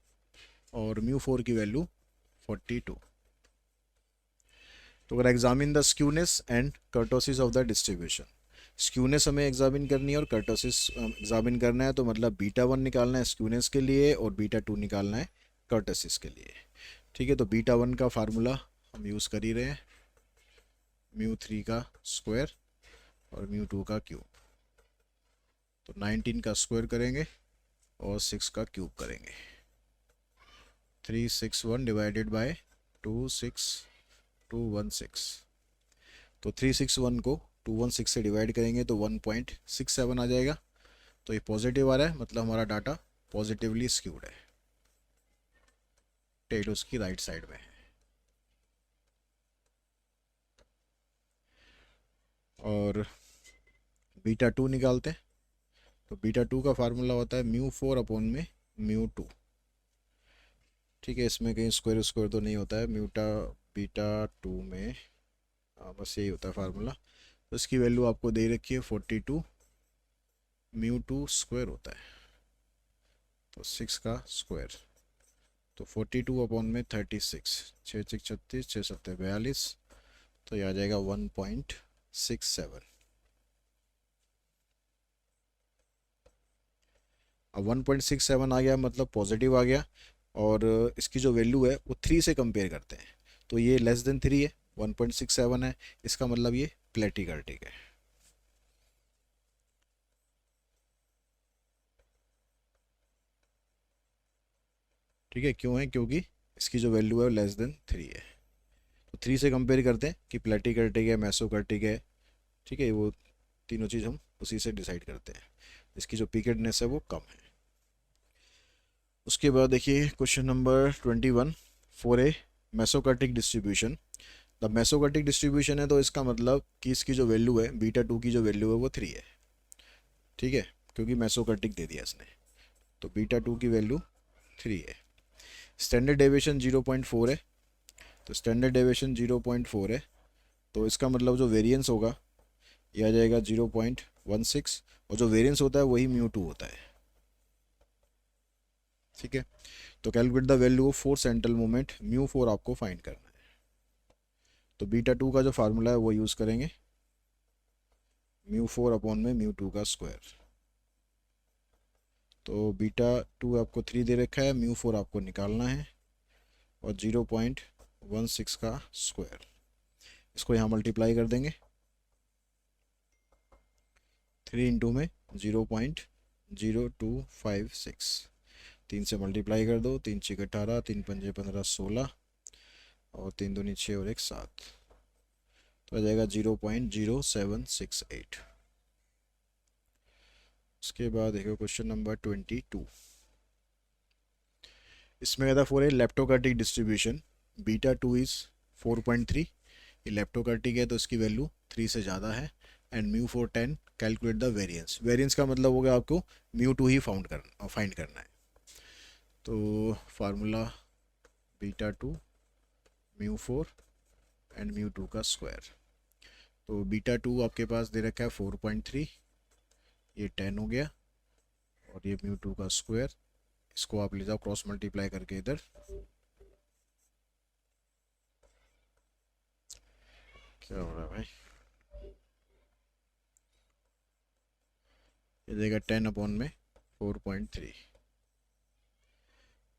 S1: और म्यू फोर की वैल्यू 42। तो अगर examine the skewness and kurtosis of the distribution, skewness हमें examine करनी है और कर्टोसिस एग्जामिन करना है, तो मतलब बीटा वन निकालना है स्क्यूनेस के लिए और बीटा टू निकालना है कर्टोसिस के लिए। ठीक है, तो बीटा वन का फार्मूला हम यूज़ कर ही रहे हैं, म्यू थ्री का स्क्वायर और म्यू टू का क्यूब। तो 19 का स्क्वायर करेंगे और 6 का क्यूब करेंगे। 361 डिवाइडेड बाय 26216। तो 361 को 216 से डिवाइड करेंगे तो 1.67 आ जाएगा। तो ये पॉजिटिव आ रहा है, मतलब हमारा डाटा पॉजिटिवली स्क्यूड है, टेल उसकी राइट साइड में है। और बीटा टू निकालते हैं। तो बीटा टू का फार्मूला होता है म्यू फोर अपॉन में म्यू टू। ठीक है, इसमें कहीं स्क्वायर स्क्वायर तो नहीं होता है, बीटा टू में बस यही होता है फार्मूला। तो इसकी वैल्यू आपको दे रखी है 42, म्यू टू स्क्वायर होता है तो 6 का स्क्वायर, तो 42 अपॉन में 36, 6 6 36, 6 7 42, तो ये आ जाएगा 1.67। अब 1.67 आ गया मतलब पॉजिटिव आ गया, और इसकी जो वैल्यू है वो 3 से कंपेयर करते हैं, तो ये लेस देन 3 है, 1.67 है, इसका मतलब ये प्लेटिकर्टिक है। ठीक है, क्यों है? क्योंकि इसकी जो वैल्यू है वो लेस देन 3 है। तो 3 से कंपेयर करते हैं कि प्लेटिकर्टिक है, मेसोकर्टिक है। ठीक है, वो तीनों चीज़ हम उसी से डिसाइड करते हैं। इसकी जो पिकेडनेस है वो कम है। उसके बाद देखिए question number 21, for a mesokurtic distribution. The mesokurtic distribution है तो इसका मतलब कि इसकी जो वैल्यू है बीटा टू की जो वैल्यू है वो 3 है। ठीक है, क्योंकि मेसोकर्टिक दे दिया इसने, तो बीटा टू की वैल्यू 3 है। स्टैंडर्ड डेविएशन 0.4 है, तो स्टैंडर्ड डेविएशन 0.4 है, तो इसका मतलब जो वेरिएंस होगा ये आ जाएगा 0.16, और जो वेरिएंस होता है वही म्यू टू होता है। ठीक है, तो calculate the value of 4 central moment mu 4 आपको फाइंड करना है। तो बीटा 2 का जो फार्मूला है वो यूज़ करेंगे, म्यू 4 अपॉन में म्यू 2 का स्क्वायर। तो बीटा 2 आपको 3 दे रखा है, म्यू 4 आपको निकालना है, और 0.16 का स्क्वायर, इसको यहाँ मल्टीप्लाई कर देंगे। 3 इंटू में 0.0256, 3 से मल्टीप्लाई कर दो, 3 छः 18, 3 पंजे 15, 16, और 3 दूनी 6 और 1 7, तो आ जाएगा 0.0768। उसके बाद देखो क्वेश्चन नंबर 22। इसमें कहता है for a leptokurtic distribution beta 2 is 4.3। ये लेप्टोकार्टिक है तो इसकी वैल्यू 3 से ज़्यादा है, and mu 4 10। Calculate the variance, variance का मतलब हो गया आपको म्यू 2 ही फाइंड करना है। तो formula beta 2 mu 4 and mu 2 का स्क्वायर। तो बीटा 2 आपके पास दे रखा है 4.3, ये 10 हो गया, और ये म्यू 2 का स्क्वायर, इसको आप ले जाओ क्रॉस मल्टीप्लाई करके इधर, क्या हो रहा है भाई, ये देगा 10 अपॉन में 4.3।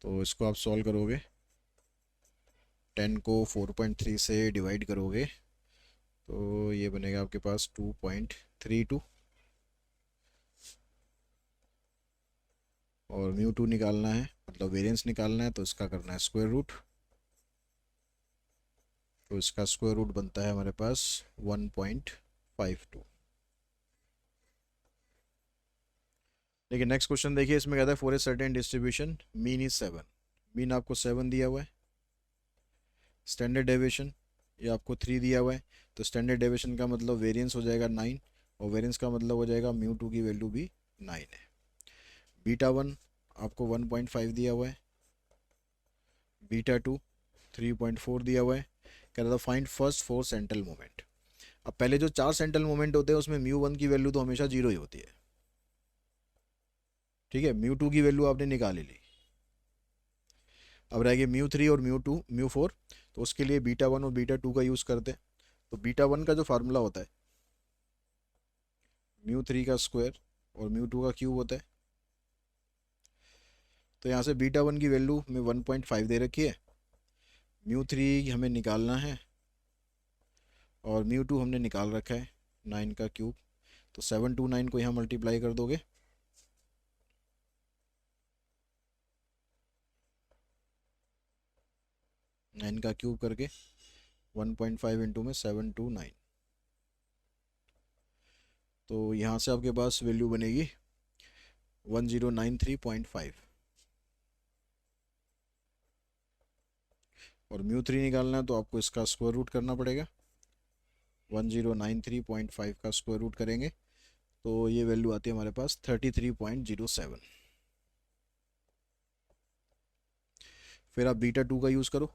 S1: तो इसको आप सॉल्व करोगे, 10 को 4.3 से डिवाइड करोगे तो ये बनेगा आपके पास 2.32, और म्यू 2 निकालना है, मतलब वेरिएंस निकालना है, तो इसका करना है स्क्वायर रूट। तो इसका स्क्वायर रूट बनता है हमारे पास 1.52। देखिए नेक्स्ट क्वेश्चन देखिए, इसमें कहता है for a certain distribution mean is 7। Mean आपको 7 दिया हुआ है। स्टैंडर्ड डेविएशन ये आपको 3 दिया हुआ है, तो स्टैंडर्ड डेविएशन का मतलब वेरिएंस हो जाएगा 9, और वेरिएंस का मतलब हो जाएगा म्यू 2 की वैल्यू भी 9 है। बीटा 1 आपको 1.5 दिया हुआ है, बीटा 2 3.4 दिया हुआ है। कह रहा था फाइंड फर्स्ट 4 सेंट्रल मोमेंट। अब पहले जो 4 सेंट्रल मोमेंट होते हैं उसमें म्यू 1 की वैल्यू तो हमेशा 0 ही होती है, ठीक है। म्यू 2 की वैल्यू आपने निकाल ली, अब रह गए म्यू 3 और म्यू 4। तो उसके लिए बीटा 1 और बीटा 2 का यूज़ करते हैं। तो बीटा 1 का जो फार्मूला होता है म्यू 3 का स्क्वायर और म्यू 2 का क्यूब होता है। तो यहाँ से बीटा 1 की वैल्यू में 1.5 दे रखी है, म्यू 3 हमें निकालना है, और म्यू 2 हमने निकाल रखा है 9 का क्यूब। तो 729 को यहाँ मल्टीप्लाई कर दोगे, नाइन का क्यूब करके 1.5 इंटू में 729, तो यहाँ से आपके पास वैल्यू बनेगी 1093.5, और म्यू 3 निकालना है तो आपको इसका स्क्वायर रूट करना पड़ेगा। 1093.5 का स्क्वायर रूट करेंगे तो ये वैल्यू आती है हमारे पास 33.07। फिर आप बीटा 2 का यूज़ करो,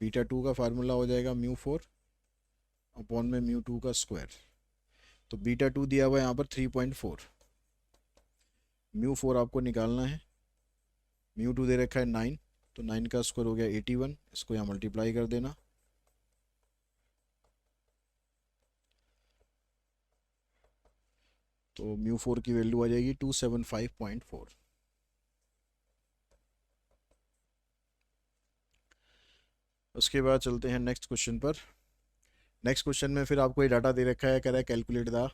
S1: बीटा 2 का फार्मूला हो जाएगा म्यू 4 अपॉन में म्यू 2 का स्क्वायर। तो बीटा 2 दिया हुआ है यहाँ पर 3.4, म्यू 4 आपको निकालना है, म्यू 2 दे रखा है 9, तो 9 का स्क्वायर हो गया 81, इसको यहाँ मल्टीप्लाई कर देना। तो म्यू 4 की वैल्यू आ जाएगी 275.4। उसके बाद चलते हैं नेक्स्ट क्वेश्चन पर। नेक्स्ट क्वेश्चन में फिर आपको ये डाटा दे रखा है, कह रहा है calculate the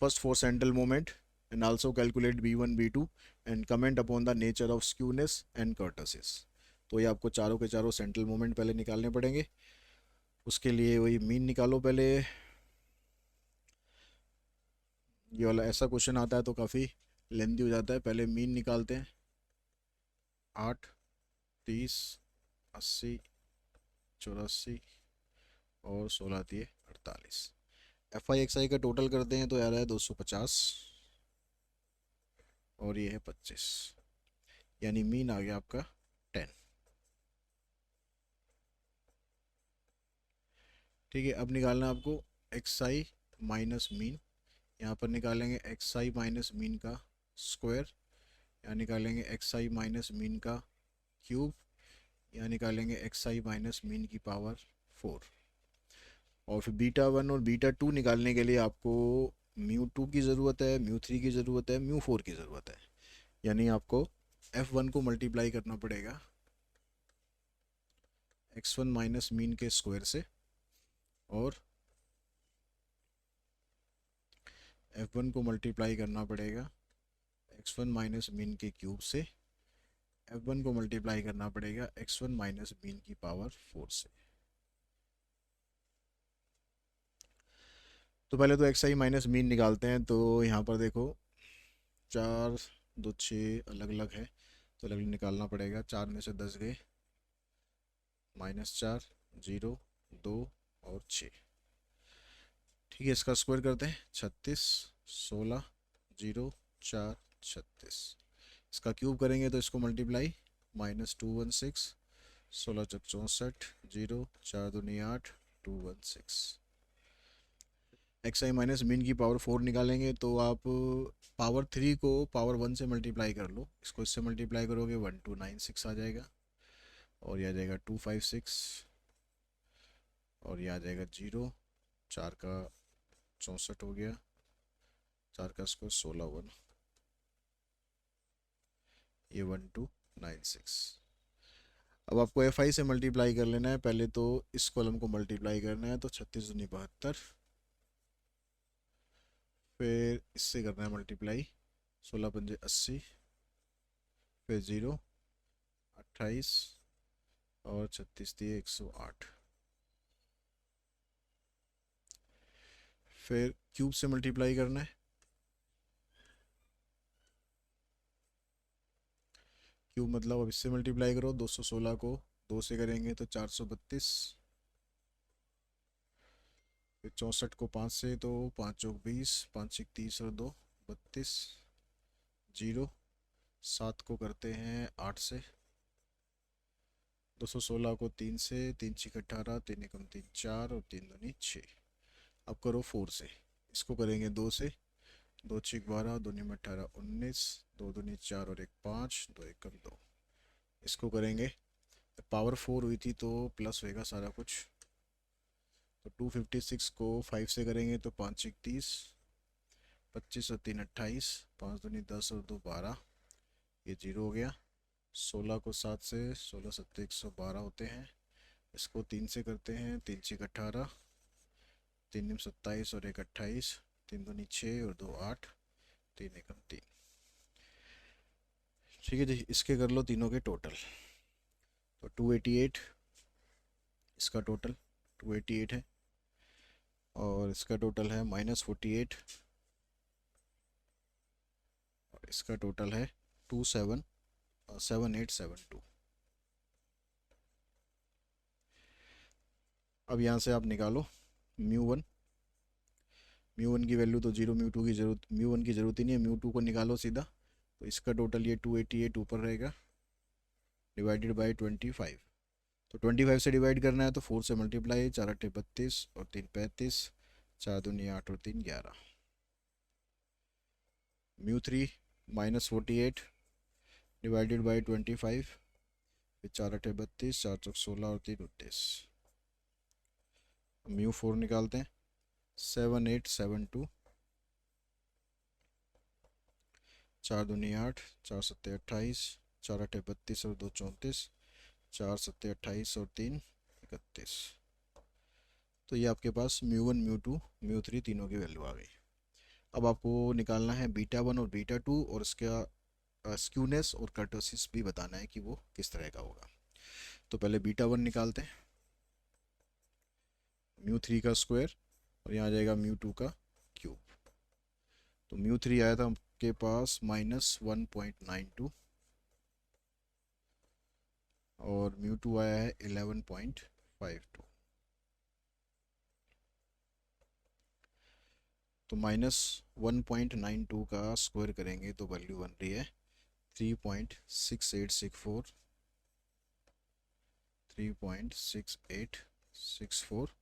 S1: first 4 central moment and also calculate B1 B2 and comment upon the nature of skewness and kurtosis. तो ये आपको चारों के चारों सेंट्रल मोमेंट पहले निकालने पड़ेंगे। उसके लिए वही मीन निकालो पहले। ये वाला ऐसा क्वेश्चन आता है तो काफ़ी लेंथी हो जाता है, पहले मीन निकालते हैं। 8, 30, 80, 84 और 16 दिए 48। FI XI का टोटल करते हैं तो यार है 250, और ये है 25, यानी मीन आ गया आपका 10। ठीक है, अब निकालना है आपको XI माइनस मीन। यहाँ पर निकालेंगे XI माइनस मीन का स्क्वायर, यहाँ निकालेंगे XI माइनस मीन का क्यूब, यहाँ निकालेंगे एक्स आई माइनस मीन की पावर 4। और फिर बीटा वन और बीटा टू निकालने के लिए आपको म्यू टू की ज़रूरत है, म्यू थ्री की ज़रूरत है, म्यू फोर की ज़रूरत है। यानी आपको एफ वन को मल्टीप्लाई करना पड़ेगा एक्स वन माइनस मीन के स्क्वायर से, और एफ वन को मल्टीप्लाई करना पड़ेगा एक्स वन माइनस मीन के क्यूब से, एफ वन को मल्टीप्लाई करना पड़ेगा एक्स वन माइनस मीन की पावर 4 से। तो पहले तो एक्स आई माइनस मीन निकालते हैं। तो यहाँ पर देखो, चार दो छः अलग अलग है, तो अलग अलग निकालना पड़ेगा। चार में से 10 गए, माइनस चार, जीरो, दो और छः। ठीक है, इसका स्क्वायर करते हैं। 36, 16, जीरो, चार, 36। इसका क्यूब करेंगे तो इसको मल्टीप्लाई, -216, 16 चक 64, जीरो, चार दूनी 8, 216। एक्स आई माइनस मीन की पावर 4 निकालेंगे तो आप पावर 3 को पावर 1 से मल्टीप्लाई कर लो। इसको इससे मल्टीप्लाई करोगे 1296 आ जाएगा, और यह आ जाएगा 256, और यह आ जाएगा जीरो, चार का 64 हो गया, चार का स्क्वायर 16 1, ये 1296। अब आपको एफ आई से मल्टीप्लाई कर लेना है। पहले तो इस कॉलम को मल्टीप्लाई करना है, तो 36 दूनी 72, फिर इससे करना है मल्टीप्लाई, 16 पंजे 80, फिर जीरो, 28, और 36 दिए 108। फिर क्यूब से मल्टीप्लाई करना है। क्यूब मतलब अब इससे मल्टीप्लाई करो, 216 को 2 से करेंगे तो 432, फिर 64 को 5 से तो 5 चौक 20, 5 एक 30 और 2 32, जीरो, 7 को करते हैं 8 से, 216 को 3 से, 3 छिक 18, 3 एकम 3 4, और 3 दूनी 6। अब करो 4 से, इसको करेंगे 2 से, 2 छिक 12, दूनी में 18 19, 2 दूनी 4 और एक 5, 2 एकम 2। इसको करेंगे, पावर 4 हुई थी तो प्लस होएगा सारा कुछ। तो 256 को 5 से करेंगे तो 5 एक 30, 25 और 3 28, 5 दूनी 10 और 2 12, ये जीरो हो गया। 16 को 7 से, 16 सत्ते 112 होते हैं। इसको 3 से करते हैं, 3 छिक 18, 3 निम 27 और एक 28, 3 दूनी 6 और 2 8, 3 एकम 3। ठीक है जी, इसके कर लो तीनों के टोटल। तो 288, इसका टोटल 288 है, और इसका टोटल है -48, और इसका टोटल है 7872। अब यहाँ से आप निकालो म्यू वन। म्यू वन की वैल्यू तो जीरो, म्यू वन की ज़रूरत ही नहीं है, म्यू टू को निकालो सीधा। तो इसका टोटल ये 288 ऊपर रहेगा, डिवाइडेड बाई 25। तो 25 से डिवाइड करना है तो 4 से मल्टीप्लाई, 4 अट्ठे 32 और 3 35, 4 दूनी 8 और 3 11। म्यू थ्री -48 डिवाइडेड बाई 25, फिर 4 अट्ठे 32, 4 चौक 16 और 3 29। म्यू फोर निकालते हैं, 7872, 4 दूनी 8, 4 सत्ते 28, 4 अट्ठे 32 और 2 34, 4 सत्ते 28 और 3 31। तो ये आपके पास mu one, mu two, mu three तीनों की वैल्यू आ गई। अब आपको निकालना है बीटा वन और बीटा टू, और इसका स्क्यूनेस और कर्टोसिस भी बताना है कि वो किस तरह का होगा। तो पहले बीटा वन निकालते हैं, म्यू थ्री का स्क्वायर, और यहाँ आ जाएगा म्यू टू का क्यूब। तो म्यू थ्री आया था आपके पास -1.92, और म्यू टू आया है 11.52। तो -1.92 का स्क्वायर करेंगे तो वैल्यू बन रही है 3.6864, 3.6864,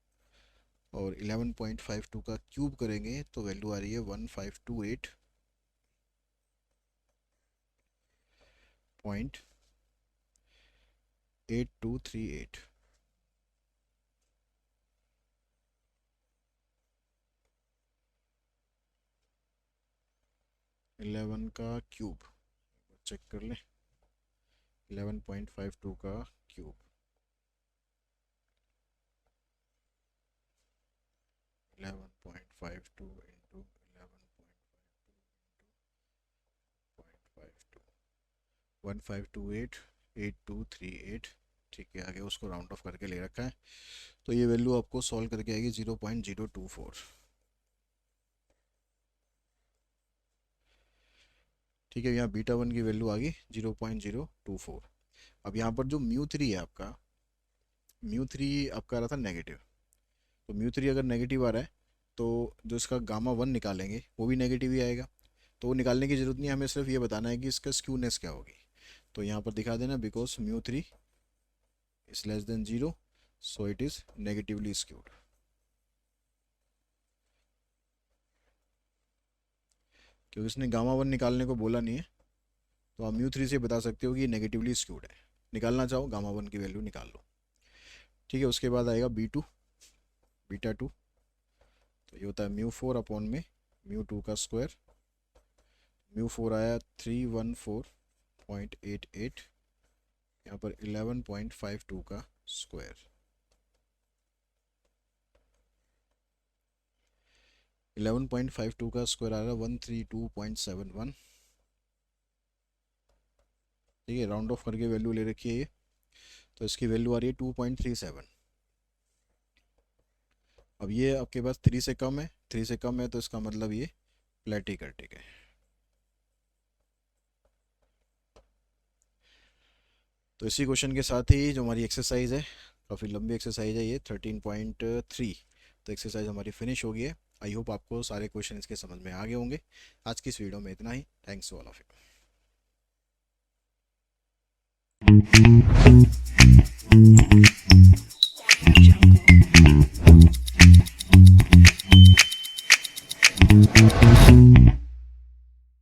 S1: और 11.52 का क्यूब करेंगे तो वैल्यू आ रही है 1528.5। 8238 11 का क्यूब चेक कर लें 11.52 का क्यूब 11.52 इंटू 11.52 1528 ठीक है आगे उसको राउंड ऑफ करके ले रखा है तो ये वैल्यू आपको सॉल्व करके आएगी 0.024 ठीक है यहाँ बीटा वन की वैल्यू आ गई 0.024 अब यहाँ पर जो म्यू थ्री है आपका म्यू थ्री आपका आ रहा था नेगेटिव तो म्यू थ्री अगर नेगेटिव आ रहा है तो जो इसका गामा वन निकालेंगे वो भी नेगेटिव ही आएगा तो वो निकालने की ज़रूरत नहीं है हमें सिर्फ ये बताना है कि इसका स्क्यूनेस क्या होगी तो यहाँ पर दिखा देना because mu three is less than 0 so it is negatively skewed क्योंकि इसने गामा वन निकालने को बोला नहीं है तो आप म्यू थ्री से बता सकते हो कि ये नेगेटिवली स्क्यूड है निकालना चाहो गामा वन की वैल्यू निकाल लो ठीक है उसके बाद आएगा बीटा टू तो ये होता है म्यू फोर अपॉन में म्यू टू का स्क्वायर म्यू फोर आया 314.88 यहाँ पर 11.52 का स्क्वायर 11.52 का स्क्वायर आ रहा है 132.71 ठीक है राउंड ऑफ करके वैल्यू ले रखी है ये तो इसकी वैल्यू आ रही है 2.37 अब ये आपके पास 3 से कम है 3 से कम है तो इसका मतलब ये प्लेटिकर्टिक है तो इसी क्वेश्चन के साथ ही जो हमारी एक्सरसाइज है काफ़ी लंबी एक्सरसाइज है ये 13.3 तो एक्सरसाइज हमारी फिनिश हो गई है आई होप आपको सारे क्वेश्चन इसके समझ में आ गए होंगे आज की इस वीडियो में इतना ही thanks to all of you